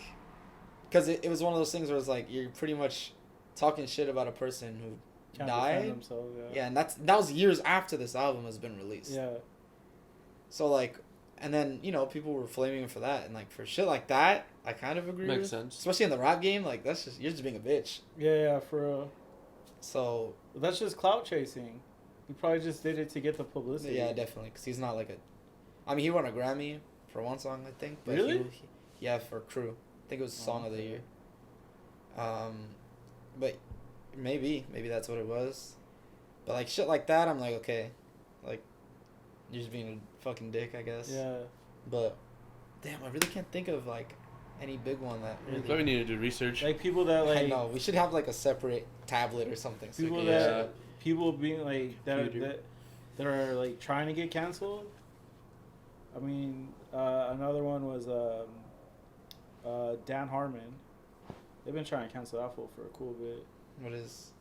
because it was one of those things where it's like you're pretty much talking shit about a person who Can't died. defend themselves. Yeah, and that was years after this album has been released. Yeah. So like, and then people were flaming him for that, and like for shit like that, I kind of agree. Makes with. sense. Especially in the rap game, like you're just being a bitch. Yeah, for real. So That's just clout chasing. He probably just did it to get the publicity. yeah, definitely, because he's not like a. I mean, he won a Grammy for one song, I think. But Really? Yeah, for Crew. I think it was Song of the Year. But maybe that's what it was. But like shit like that, I'm like, okay, like you're just being a fucking dick, I guess. Yeah. But damn, I really can't think of like any big one that We really. probably need to do research. Like people that like. I know we should have like a separate tablet or something. So People we Yeah. that people being like Computer. that are like trying to get canceled. I mean, another one was Dan Harmon. They've been trying to cancel that fool for a cool bit. What is?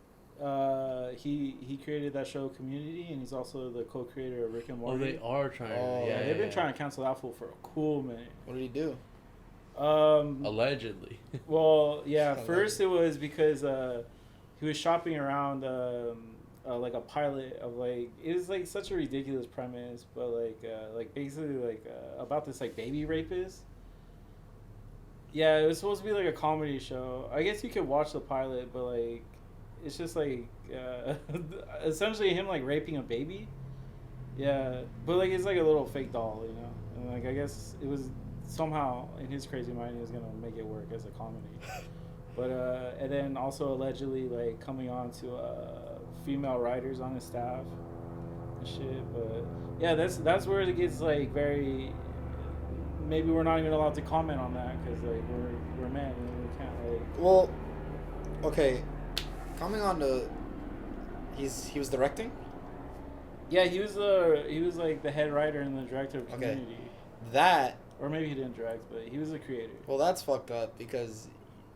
He created that show Community, and he's also the co-creator of Rick and Oh, Morty. they are trying. Oh, yeah, They've been trying to cancel that fool for a cool minute. What did he do? Allegedly. Well, yeah. Allegedly. First, it was because he was shopping around like a pilot of like it was like such a ridiculous premise, but like basically like about this like baby rapist. Yeah, it was supposed to be like a comedy show. I guess you could watch the pilot, but like it's just like essentially him like raping a baby. Yeah, but like it's like a little fake doll, and like I guess it was somehow in his crazy mind he was gonna make it work as a comedy. But and then also allegedly like coming on to female writers on his staff and shit. But yeah, that's where it gets like very. Maybe we're not even allowed to comment on that because like we're men and we can't like. Well, okay. Coming on to, he was directing. Yeah, he was like the head writer and the director of Okay. Community. That. Or maybe he didn't direct, but he was the creator. Well, that's fucked up because,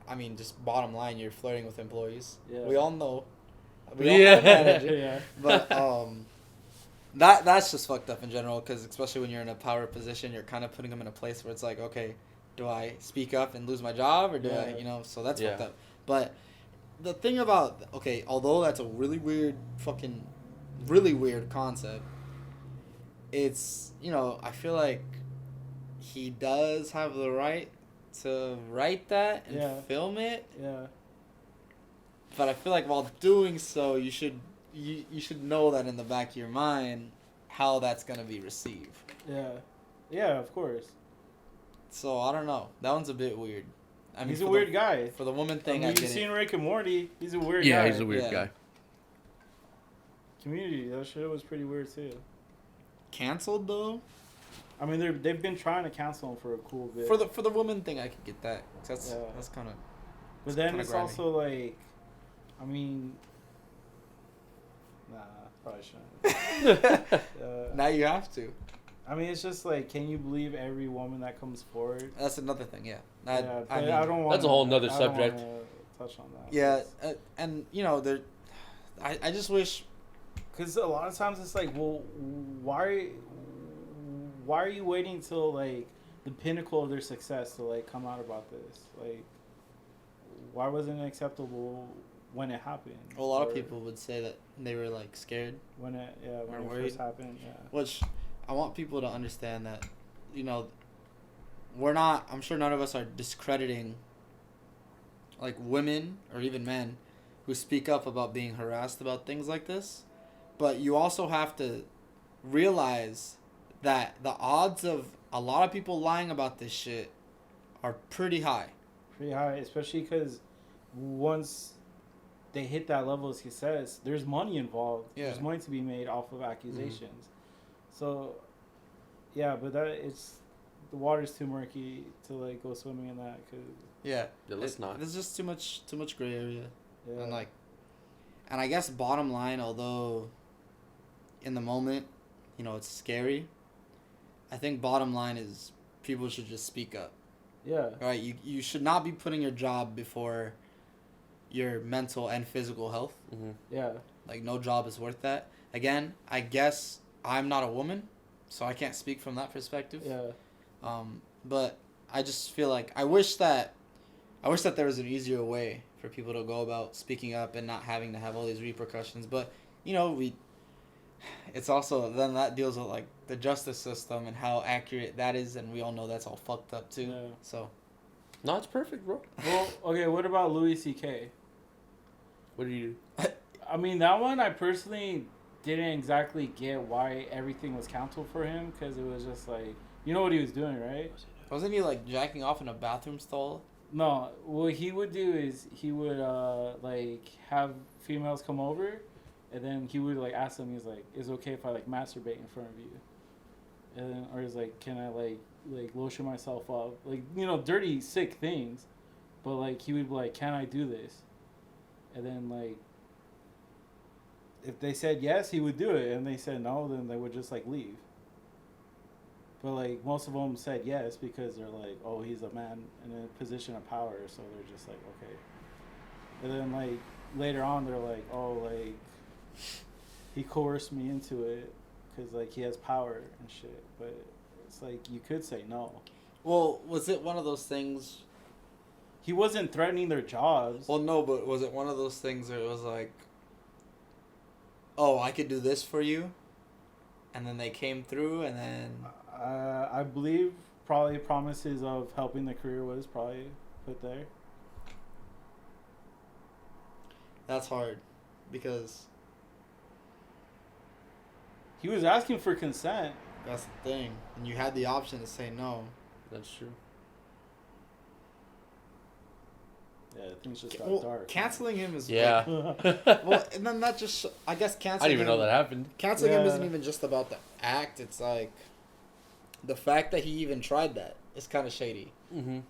I mean, just bottom line, you're flirting with employees. Yeah. We all know. Yeah. Know the manager. Yeah. But that's just fucked up in general because especially when you're in a power position, you're kind of putting them in a place where it's like, okay, do I speak up and lose my job or do I, so that's fucked Yeah. up. But the thing about, okay, although that's a really weird concept, it's, I feel like he does have the right to write that and film it. Yeah. But I feel like while doing so, you should know that in the back of your mind how that's gonna be received. Yeah. Yeah, of course. So I don't know. That one's a bit weird. I mean, He's a weird guy. For the woman I thing, mean, I get you've it. seen Rick and Morty. He's a weird guy. Yeah, he's a weird Yeah. guy. Community, that shit was pretty weird too. Canceled though. I mean, they've been trying to cancel him for a cool bit. For the woman thing, I could get that. That's kind of. But then kinda it's grimy. also like, I mean, nah, probably shouldn't. Now you have to. I mean, it's just like, can you believe every woman that comes forward? That's another thing. Yeah. But I mean, I don't want. That's a whole nother subject. Touch on that. Yeah, and there. I just wish. Because a lot of times it's like, well, why are you waiting till like the pinnacle of their success to like come out about this? Like, why wasn't it acceptable when it happened? Well, a lot Or of people would say that they were like scared. when it Or when it worried. first happened. Yeah. Which I want people to understand that, we're not. I'm sure none of us are discrediting. Like women or even men, who speak up about being harassed about things like this, but you also have to realize that the odds of a lot of people lying about this shit are pretty high. Pretty high, especially because once they hit that level of success, there's money involved. Yeah. There's money to be made off of accusations. So, yeah, but the water's too murky to like go swimming in that. Cause Yeah, Let's not. There's just too much gray area, yeah. and I guess bottom line, although in the moment, it's scary. I think bottom line is people should just speak up. Yeah. Right, you should not be putting your job before your mental and physical health. Mm-hmm. Yeah. Like, no job is worth that. Again, I guess I'm not a woman, so I can't speak from that perspective. Yeah. But I just feel like I wish that there was an easier way for people to go about speaking up and not having to have all these repercussions. But you know, it's also then that deals with like the justice system and how accurate that is, and we all know that's all fucked up too. Yeah. So No, it's perfect, bro. Well, okay. What about Louis C.K.? What do you do? I mean, that one I personally didn't exactly get why everything was canceled for him, because it was just like, you know what he was doing, right? wasn't he like jacking off in a bathroom stall? No, what he would do is he would like have females come over, and then he would like ask them. He's like, "Is it okay if I like masturbate in front of you?" And then, or he's like, "Can I like lotion myself up?" Like, you know, dirty, sick things, but like he would be like, "Can I do this?" And then like, if they said yes, he would do it, and they said no, then they would just like leave. But like most of them said yes because they're like, oh, he's a man in a position of power, so they're just like, okay. And then like later on, they're like, oh, like he coerced me into it because like he has power and shit. But it's like you could say no. Well, was it one of those things? He wasn't threatening their jobs. Well, no, but was it one of those things where it was like, oh, I could do this for you, and then they came through, and then I believe probably promises of helping the career was probably put there. that's hard, because He was asking for consent. that's the thing, and you had the option to say no. That's true. Yeah, things just got Well, dark. canceling him is Yeah. well, and then that just I guess I canceling. didn't even know that happened. Canceling him Yeah. isn't even just about the act. It's like the fact that he even tried that is kind of shady. Mm-hmm.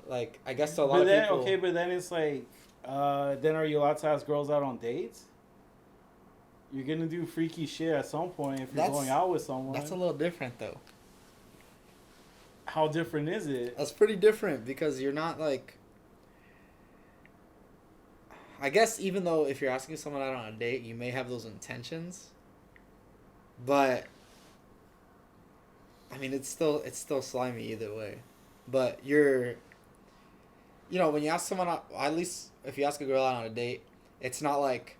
Like I guess to a lot But of then, people. okay, but then it's like, then are you allowed to ask girls out on dates? You're gonna do freaky shit at some point if you're That's- going out with someone. That's a little different though. How different is it? That's pretty different because you're not like. I guess even though if you're asking someone out on a date, you may have those intentions. But I mean, it's still slimy either way. But you're, you know, when you ask someone out, at least if you ask a girl out on a date, it's not like,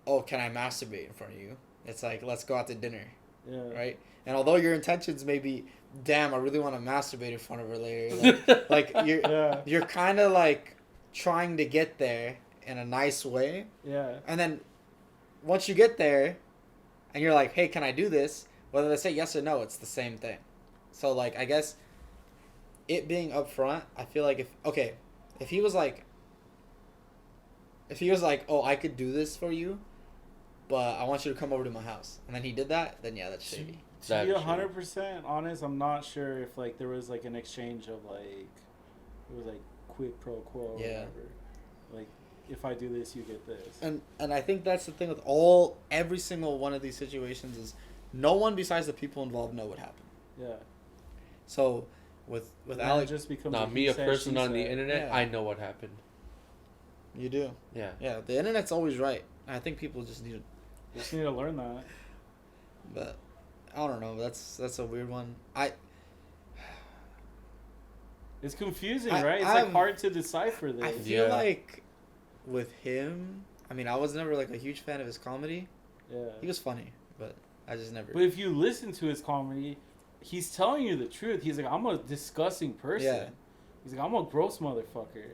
oh, can I masturbate in front of you? It's like, let's go out to dinner, Yeah. right? And although your intentions may be, damn, I really want to masturbate in front of her later, like you're Yeah. you're kind of like trying to get there in a nice way, Yeah. and then once you get there, and you're like, hey, can I do this? Whether they say yes or no, it's the same thing. So like, I guess it being upfront, I feel like if he was like, oh, I could do this for you, but I want you to come over to my house, and then he did that, then yeah, that's shady. To That be is true. 100% honest, I'm not sure if like there was like an exchange of like, it was like quid pro quo or Yeah. whatever. Like, if I do this, you get this. And I think that's the thing with every single one of these situations is no one besides the people involved know what happened. Yeah. So with Then it Alex, just becomes Now, a me, he a said, person she on the said. internet, Yeah. I know what happened. you do. Yeah. Yeah, the internet's always right. I think people just need to, Just need to learn that. but I don't know. That's a weird one. It's confusing, I- right? It's I'm- like hard to decipher this. I feel Yeah. like with him, I mean, I was never like a huge fan of his comedy. Yeah. He was funny, but I just never. But if you listen to his comedy, he's telling you the truth. He's like, I'm a disgusting person. Yeah. He's like, I'm a gross motherfucker.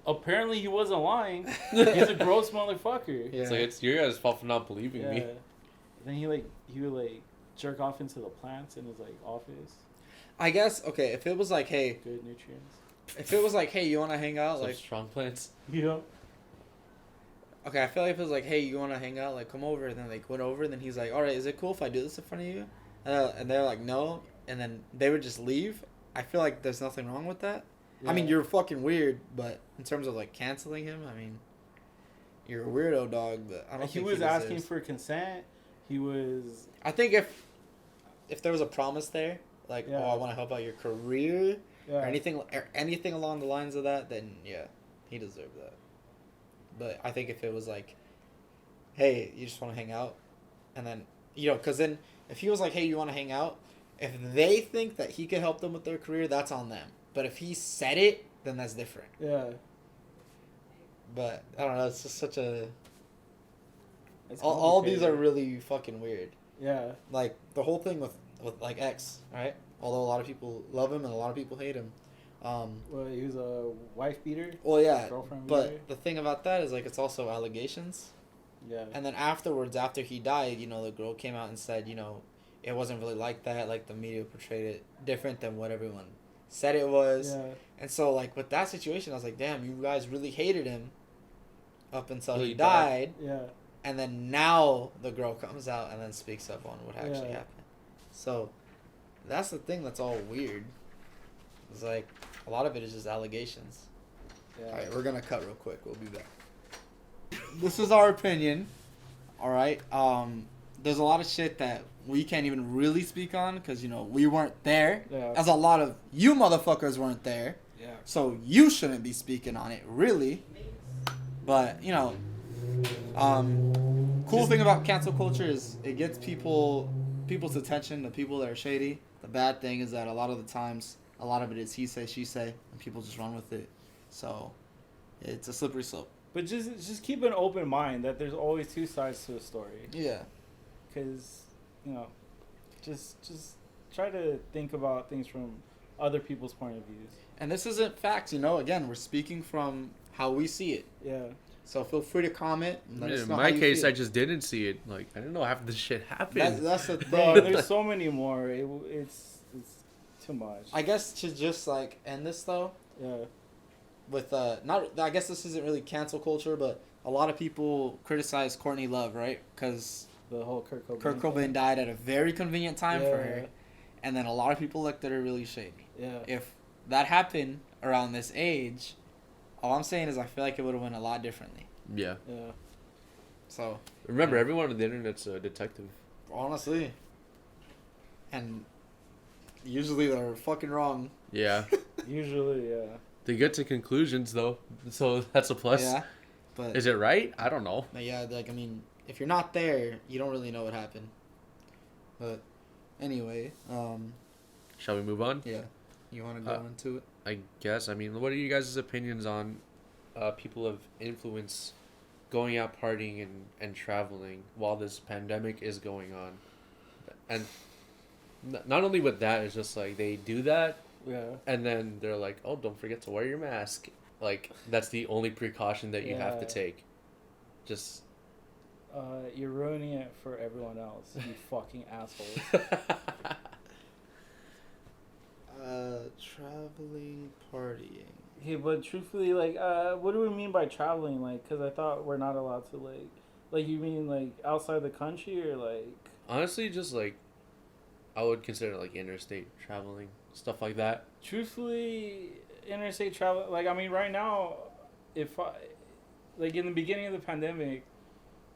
Apparently, he wasn't lying. He's a gross motherfucker. Yeah. It's like, it's your guys' fault for not believing Yeah. me. Then he would like jerk off into the plants in his like office. I guess okay. If it was like, hey, Good nutrients. you want to hang out, Some like, strong plants. Yeah. okay, I feel like if it was like, hey, you want to hang out, like, come over, and then like went over, and then he's like, all right, is it cool if I do this in front of you? And they're like, no, and then they would just leave. I feel like there's nothing wrong with that. I mean, Yeah. you're fucking weird, but in terms of like canceling him, I mean, you're a weirdo, dog. But I don't He think was asking deserves- for consent. He was. I think if there was a promise there, like, Yeah. oh, I want to help out your career Yeah. or anything along the lines of that, then yeah, he deserved that. But I think if it was like, hey, you just want to hang out, and then because then if he was like, hey, you want to hang out, if they think that he could help them with their career, that's on them. But if he said it, then that's different. Yeah. But I don't know. It's just such a. It's All these are complicated. really fucking weird. Yeah. Like the whole thing with like X, right? Although a lot of people love him and a lot of people hate him. Well, he was a wife beater. Well, yeah, Girlfriend but beater. the thing about that is like it's also allegations. Yeah. And then afterwards, after he died, you know, the girl came out and said, you know, it wasn't really like that. Like the media portrayed it different than what everyone said it was. Yeah. And so, like with that situation, I was like, damn, you guys really hated him up until Till he he died. Yeah. And then now the girl comes out and then speaks up on what actually Yeah. happened. So that's the thing that's all weird. It's like a lot of it is just allegations. Yeah. All right, we're gonna cut real quick. We'll be back. This is our opinion. All right. There's a lot of shit that we can't even really speak on because you know we weren't there, Yeah. as a lot of you motherfuckers weren't there. Yeah. So you shouldn't be speaking on it, really. But you know, cool thing about cancel culture is it gets people's attention. The people that are shady. The bad thing is that a lot of the times, a lot of it is he say, she say, and people just run with it. So it's a slippery slope. But just keep an open mind that there's always two sides to a story. Yeah. Because, you know, just try to think about things from other people's point of views. And this isn't facts, you know. Again, we're speaking from how we see it. Yeah. So feel free to comment. And let us In know my how you case, feel. I just didn't see it. Like, I didn't know half this shit happened. That's the thing. Bro, there's so many more. It's too much. I guess to just like end this though, Yeah. with not I guess this isn't really cancel culture, but a lot of people criticize Courtney Love, right? Because The whole Kurt Cobain. Kurt Cobain died at a very convenient time for her, Yeah. and then a lot of people looked at her really shady. Yeah. If that happened around this age, all I'm saying is I feel like it would have went a lot differently. Yeah. Yeah. So Remember, everyone on the internet's a detective. honestly, and usually they're fucking wrong. Yeah. Usually, yeah. They get to conclusions, though, so that's a plus. Yeah, but Is it right? I don't know. but yeah, like I mean, if you're not there, you don't really know what happened. But anyway, Shall we move on? yeah, you want to go into it? I guess. I mean, what are you guys' opinions on people of influence going out partying and traveling while this pandemic is going on? And not only with that, it's just like they do that Yeah. and then they're like, oh, don't forget to wear your mask. Like, that's the only precaution that you have to Yeah. take. Just... You're ruining it for everyone else, you fucking assholes. Traveling, partying. Hey, but truthfully, like, what do we mean by traveling? Like, because I thought we're not allowed to, like, you mean, like, outside the country or, like... Honestly, just, like, I would consider, like, interstate traveling, stuff like that. Truthfully, interstate travel, like, I mean, right now, if I... Like, in the beginning of the pandemic,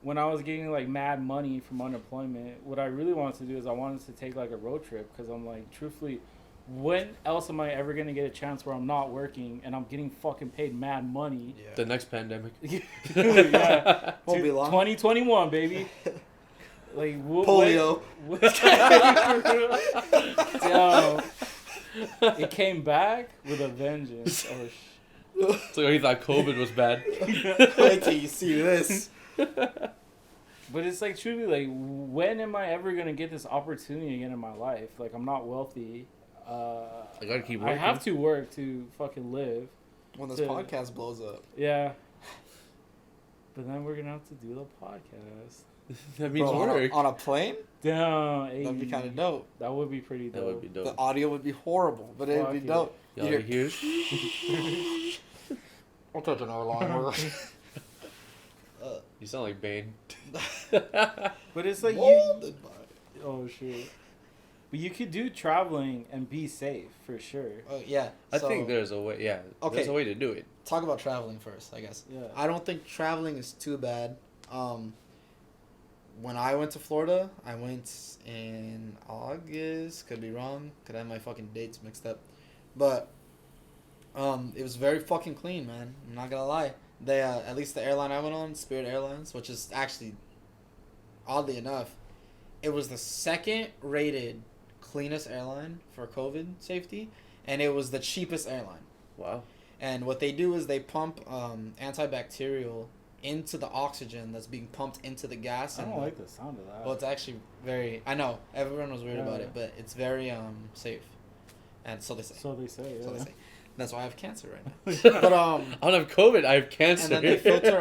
when I was getting, like, mad money from unemployment, what I really wanted to do is I wanted to take, like, a road trip, because I'm like, truthfully... When else am I ever going to get a chance where I'm not working and I'm getting fucking paid mad money? Yeah. The next pandemic. Yeah. Won't be long. 2021, baby. Like, Polio. Yo, it came back with a vengeance. Oh, So he thought COVID was bad. Wait till you see this. But it's like, truly, like, when am I ever going to get this opportunity again in my life? Like, I'm not wealthy. I gotta keep I working. have to work to fucking live. When this To- podcast blows up. Yeah. But then we're going to have to do the podcast. That means Bro, work. on a plane? Damn. That'd be kind of dope. That would be pretty dope. That would be The dope. audio would be horrible, but it'd be Fuck dope. Y'all You hear? I'm touching our line. You sound like Bane. But it's like Molded by. Oh shit. But you could do traveling and be safe for sure. Oh yeah. I so, think there's a way. Yeah, Okay. there's a way to do it. Talk about traveling first, I guess. Yeah. I don't think traveling is too bad. When I went to Florida, I went in August. Could be wrong. Could have my fucking dates mixed up. But it was very fucking clean, man. I'm not gonna lie. They at least the airline I went on, Spirit Airlines, which is actually oddly enough, it was the second rated cleanest airline for COVID safety, and it was the cheapest airline. Wow. And what they do is they pump antibacterial into the oxygen that's being pumped into the gas. I And don't like the sound of that. well, it's actually very. I know everyone was weird about Yeah. it, but it's very safe, and so they say. So they say. Yeah. So they say. That's why I have cancer right now. But I don't have COVID. I have cancer. and then they filter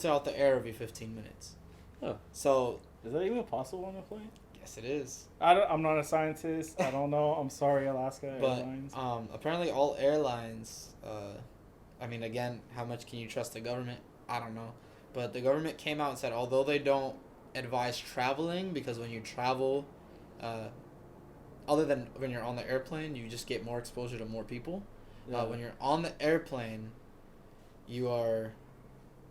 out the air every 15 minutes. Oh. So Is that even possible on a plane? yes, it is. I'm not a scientist. I don't know. I'm sorry, Alaska But Airlines. apparently all airlines. I mean, again, how much can you trust the government? I don't know. But the government came out and said although they don't advise traveling because when you travel, other than when you're on the airplane, you just get more exposure to more people. Yeah. When you're on the airplane, you are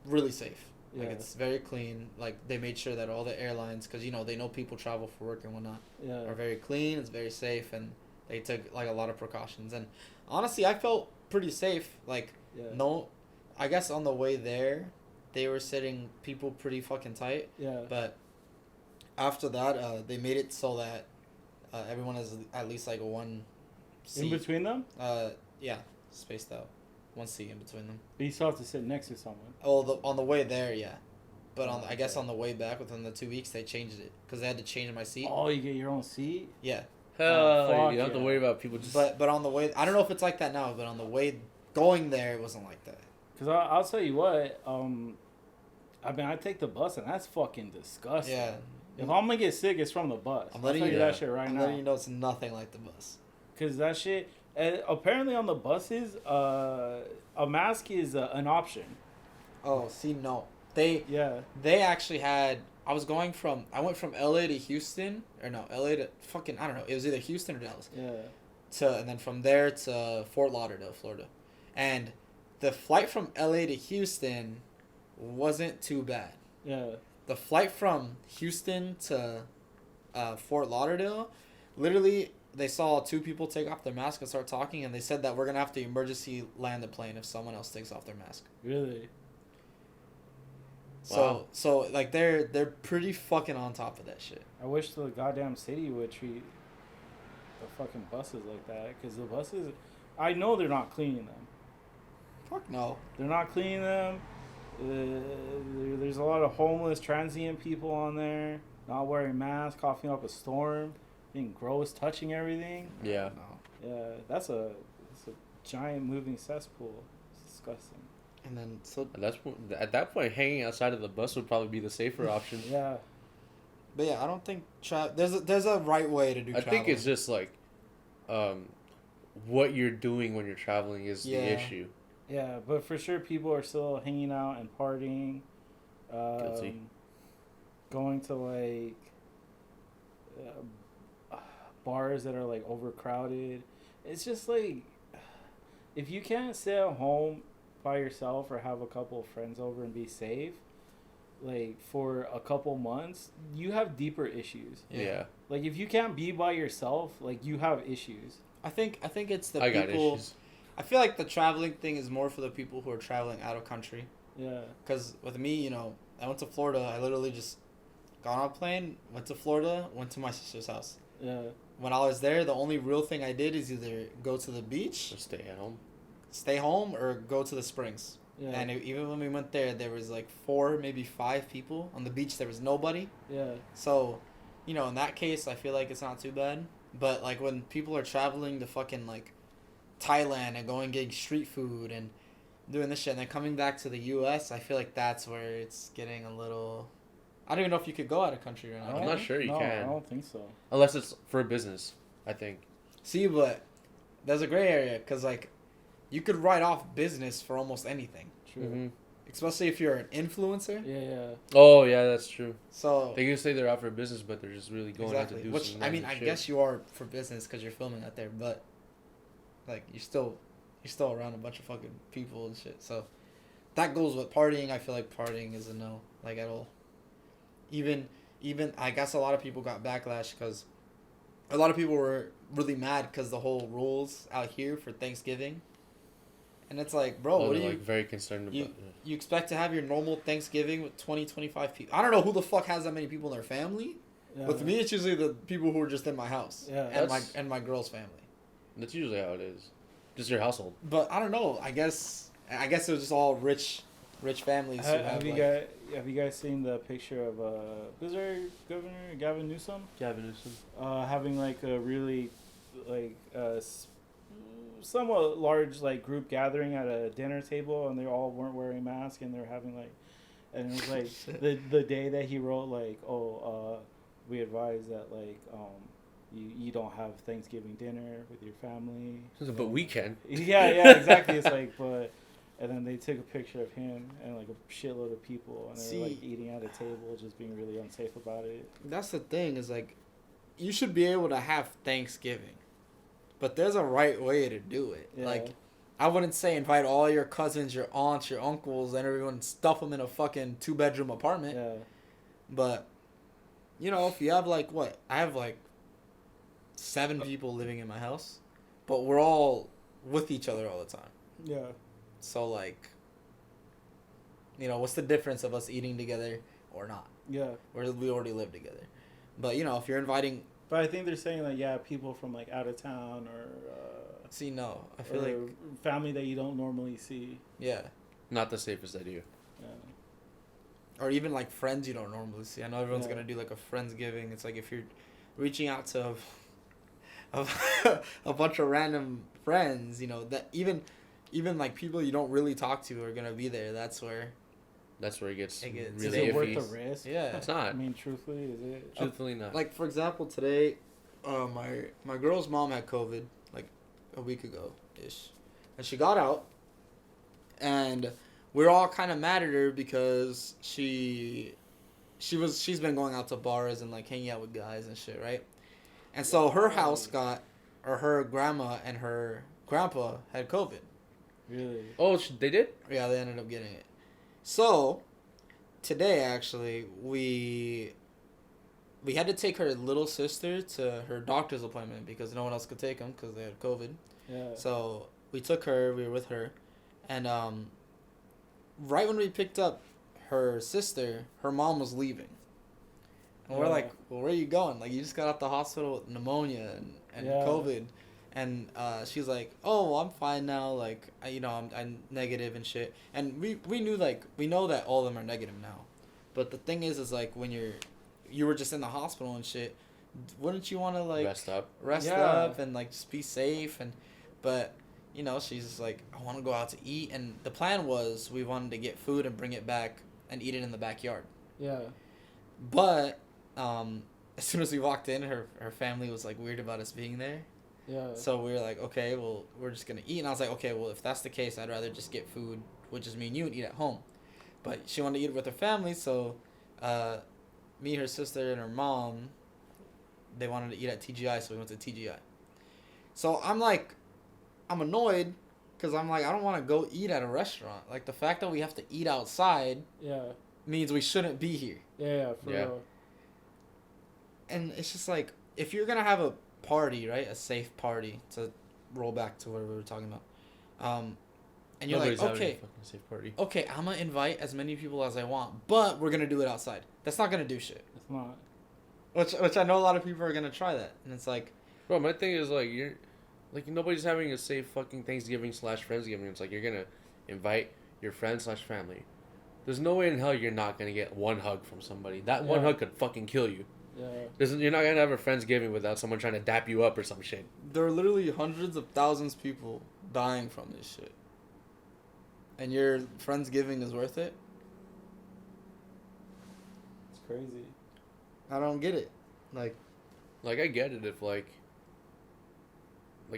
really safe. Like, Yeah. it's very clean. Like, they made sure that all the airlines, because, they know people travel for work and whatnot, Yeah. are very clean. It's very safe, and they took, like, a lot of precautions. And honestly, I felt pretty safe. Like, Yeah. no, I guess on the way there, they were sitting people pretty fucking tight. Yeah. But after that, they made it so that everyone has at least, like, one seat. In between them? Yeah, spaced out. One seat in between them. But you still have to sit next to someone. Oh, on the way there, yeah. But Oh, I guess okay. on the way back within the 2 weeks, they changed it. Because they had to change my seat. Oh, you get your own seat? Yeah. Hell, fuck you don't have to yeah. worry about people just. But on the way, I don't know if it's like that now, but on the way going there, it wasn't like that. Because I'll tell you what, I take the bus and that's fucking disgusting. Yeah. If I'm gonna get sick, it's from the bus. I'm I'll letting tell you you know. that shit right I'm now. letting you know it's nothing like the bus. Because that shit, apparently on the buses, a mask is an option. Oh, see, no. Yeah. They actually had. I went from LA to Houston, or no, LA to fucking, I don't know. It was either Houston or Dallas. Yeah. And then from there to Fort Lauderdale, Florida. And the flight from LA to Houston wasn't too bad. Yeah. The flight from Houston to Fort Lauderdale, literally, they saw two people take off their mask and start talking, and they said that we're going to have to emergency land the plane if someone else takes off their mask. Really? Wow. So like, they're pretty fucking on top of that shit. I wish the goddamn city would treat the fucking buses like that. Because the buses, I know they're not cleaning them. Fuck no. They're not cleaning them. There's a lot of homeless, transient people on there, not wearing masks, coughing up a storm, being gross, touching everything. Yeah. No. Yeah, that's a giant moving cesspool. It's disgusting. And then, so, At that point, hanging outside of the bus would probably be the safer option. Yeah. but yeah, I don't think there's a right way to do I travel. think it's just like, what you're doing when you're traveling is Yeah. the issue. Yeah, but for sure people are still hanging out and partying. Guilty. Going to like bars that are like overcrowded. It's just like, if you can't stay at home by yourself or have a couple of friends over and be safe, like for a couple months, you have deeper issues. Yeah. Like if you can't be by yourself, like you have issues. I think it's the I got people. issues. I feel like the traveling thing is more for the people who are traveling out of country. Yeah. Because with me, I went to Florida. I literally just got on a plane, went to Florida, went to my sister's house. Yeah. When I was there, the only real thing I did is either go to the beach, Just stay at home. stay home, or go to the springs. Yeah. And even when we went there was like 4, maybe 5 people. On the beach, there was nobody. Yeah. So, in that case, I feel like it's not too bad. But, like, when people are traveling to fucking, like, Thailand and going getting street food and doing this shit and then coming back to the U.S., I feel like that's where it's getting a little... I don't even know if you could go out of country or not. I'm not sure you no, can. I don't think so. Unless it's for business, I think. See, but there's a gray area because, like, you could write off business for almost anything. True. Mm-hmm. Especially if you're an influencer. Yeah. Oh, yeah, that's true. So... They can say they're out for business, but they're just really going out to do Which, some I mean, random I shit. guess you are for business because you're filming out there, but, like, you're still around a bunch of fucking people and shit. So that goes with partying. I feel like partying is a no, like, at all. Even I guess a lot of people got backlash because a lot of people were really mad because the whole rules out here for Thanksgiving. And it's like, bro, Oh, what they're do you... like very concerned about You expect to have your normal Thanksgiving with 20, 25 people. I don't know who the fuck has that many people in their family. Yeah. With me, it's usually the people who are just in my house. Yeah. And That's- my girl's family. That's usually how it is. Just your household. But I don't know. I guess it was just all rich families. Who Have you guys seen the picture of who's our governor, Gavin Newsom? Gavin Newsom. Having like a really like somewhat large like group gathering at a dinner table, and they all weren't wearing masks, and they're having like, and it was like the day that he wrote like, we advise that like you don't have Thanksgiving dinner with your family. But we can. Yeah, exactly. It's like, but, and then they took a picture of him and like a shitload of people, and they were like eating at a table, just being really unsafe about it. That's the thing, is like, you should be able to have Thanksgiving, but there's a right way to do it. Yeah. Like, I wouldn't say invite all your cousins, your aunts, your uncles, and everyone, and stuff them in a fucking 2-bedroom apartment. Yeah. But, you know, if you have like, I have like 7 people living in my house, but we're all with each other all the time. Yeah. So like, you know, what's the difference of us eating together or not? Yeah. We already live together. But, you know, if you're inviting... But I think they're saying like, yeah, people from like out of town or See, no. I feel like... family that you don't normally see. Yeah. Not the safest idea. Yeah. Or even like friends you don't normally see. I know everyone's Yeah. going to do like a Friendsgiving. It's like if you're reaching out to a bunch of random friends, you know, that even like people you don't really talk to are going to be there. That's where it gets really Is it worth iffy. the risk? Yeah. It's not. I mean, truthfully, is it? Truthfully not. Like, for example, today, my girl's mom had COVID like a week ago ish, and she got out, and we're all kind of mad at her because she's been going out to bars and like hanging out with guys and shit, right? And so her house her grandma and her grandpa had COVID. Really? Oh, they did? Yeah, they ended up getting it. So today, actually, we had to take her little sister to her doctor's appointment because no one else could take them because they had COVID. Yeah. So we took her. We were with her, and right when we picked up her sister, her mom was leaving. And we're like, well, where are you going? Like, you just got out the hospital with pneumonia and COVID. And she's like, oh, well, I'm fine now. Like, I'm negative and shit. And we knew, like, we know that all of them are negative now. But the thing is like, when you were just in the hospital and shit, wouldn't you want to, like... Rest up and, like, just be safe. But, you know, she's just like, I want to go out to eat. And the plan was we wanted to get food and bring it back and eat it in the backyard. Yeah. But as soon as we walked in, her family was, like, weird about us being there. Yeah. So we were like, okay, well, we're just going to eat. And I was like, okay, well, if that's the case, I'd rather just get food, which is me and you, and eat at home. But she wanted to eat with her family, so me, her sister, and her mom, they wanted to eat at TGI, so we went to TGI. So I'm like, I'm annoyed, because I'm like, I don't want to go eat at a restaurant. Like, the fact that we have to eat outside means we shouldn't be here. Yeah, for real. And it's just like, if you're going to have a party, right, a safe party, to roll back to what we were talking about, and you're Nobody's like, having a okay, fucking safe party. okay, I'm going to invite as many people as I want, but we're going to do it outside. That's not going to do shit. It's not. Which I know a lot of people are going to try that. And it's like... Bro, my thing is, like, nobody's having a safe fucking Thanksgiving/Friendsgiving. It's like, you're going to invite your friends/family. There's no way in hell you're not going to get one hug from somebody. That one hug could fucking kill you. Yeah. You're not going to have a Friendsgiving without someone trying to dap you up or some shit. There are literally hundreds of thousands of people dying from this shit. And your Friendsgiving is worth it? It's crazy. I don't get it. Like, I get it if, like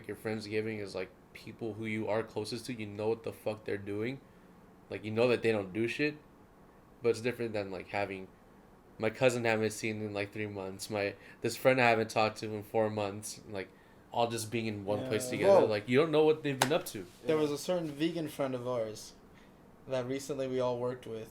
your Friendsgiving is, like, people who you are closest to, you know what the fuck they're doing. Like, you know that they don't do shit. But it's different than, like, having my cousin I haven't seen in, like, 3 months. This friend I haven't talked to in 4 months. Like, all just being in one place together. Whoa. Like, you don't know what they've been up to. there was a certain vegan friend of ours that recently we all worked with.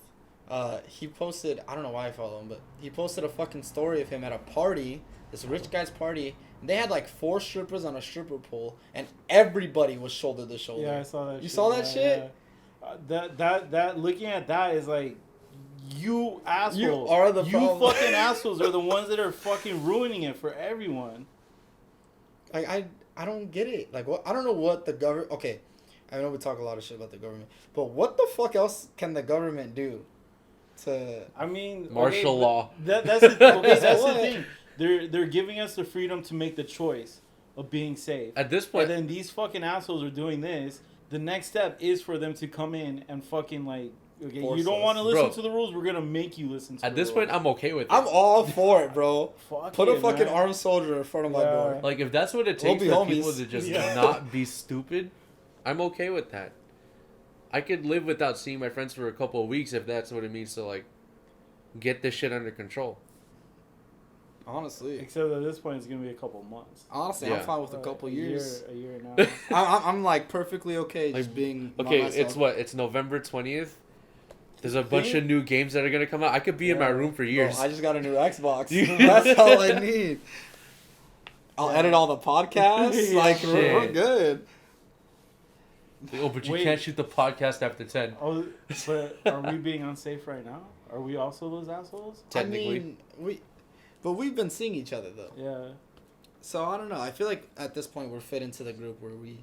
He posted, I don't know why I follow him, but he posted a fucking story of him at a party, this rich guy's party, and they had like 4 strippers on a stripper pole, and everybody was shoulder to shoulder. Yeah, I saw that. You saw that shit? Yeah. That looking at that is like, you assholes. You are the problem. You fucking assholes are the ones that are fucking ruining it for everyone. Like, I don't get it. Like, what? I don't know what the government. Okay, I know we talk a lot of shit about the government, but what the fuck else can the government do? I mean, Martial law. That's the, okay, that's What? the thing. They're giving us the freedom to make the choice of being safe. At this point, And then these fucking assholes are doing this. The next step is for them to come in and fucking like, okay, Force you don't us. want to listen Bro. to the rules. We're gonna make you listen to. at the this point, rules. I'm okay with it. I'm all for it, bro. Fuck Put a it, fucking man. armed soldier in front of my Yeah. door. Like, if that's what it We'll takes be for people homies. to just Yeah. not be stupid, I'm okay with that. I could live without seeing my friends for a couple of weeks if that's what it means to, like, get this shit under control. Honestly, Except at this point, it's gonna be a couple months. I'm Yeah. fine with a couple years. A year now. I'm like perfectly okay just Like, being. by Okay, myself. it's what? It's November 20th. There's a bunch of new games that are going to come out. I could be in my Yeah. room for Bro, years. I just got a new Xbox. Dude. That's all I need. I'll Yeah. edit all the podcasts. Yeah. Like we're Shit. good. Oh, but you Wait. can't shoot the podcast after 10. Oh, but are we being unsafe right now? Are we also those assholes? Technically. I mean, we've been seeing each other though. Yeah. So I don't know. I feel like at this point we're fit into the group where we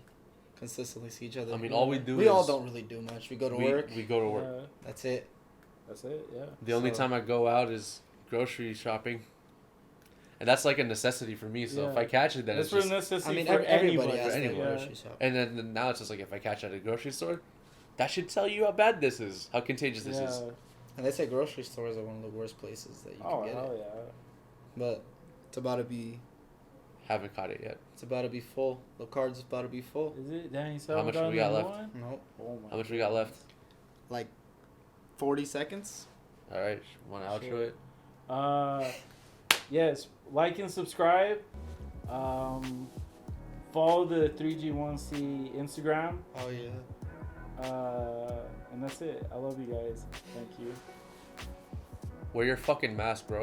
consistently see each other. I mean, all we do we is... all don't really do much. We go to work. We go to work. Yeah. That's it. That's it. Yeah. The only So- time I go out is grocery shopping. And that's like a necessity for me. So if Yeah. I catch it, then That's it's for just... necessity I mean, for everybody anybody. has to anyone. go Yeah. grocery shop. And then now it's just like if I catch it at a grocery store, that should tell you how bad this is, how contagious this is. Yeah. And they say grocery stores are one of the worst places that you Oh can get hell it. yeah. But it's about to be. Haven't caught it yet. It's about to be full. The card's about to be full. Is it? Danny, so How much we got left? Nope. Oh my How much we got left? Like 40 seconds. All right, want to outro Shit. it? Yes, like and subscribe. Follow the 3G1C Instagram. Oh yeah. And that's it. I love you guys. Thank you. Wear your fucking mask, bro.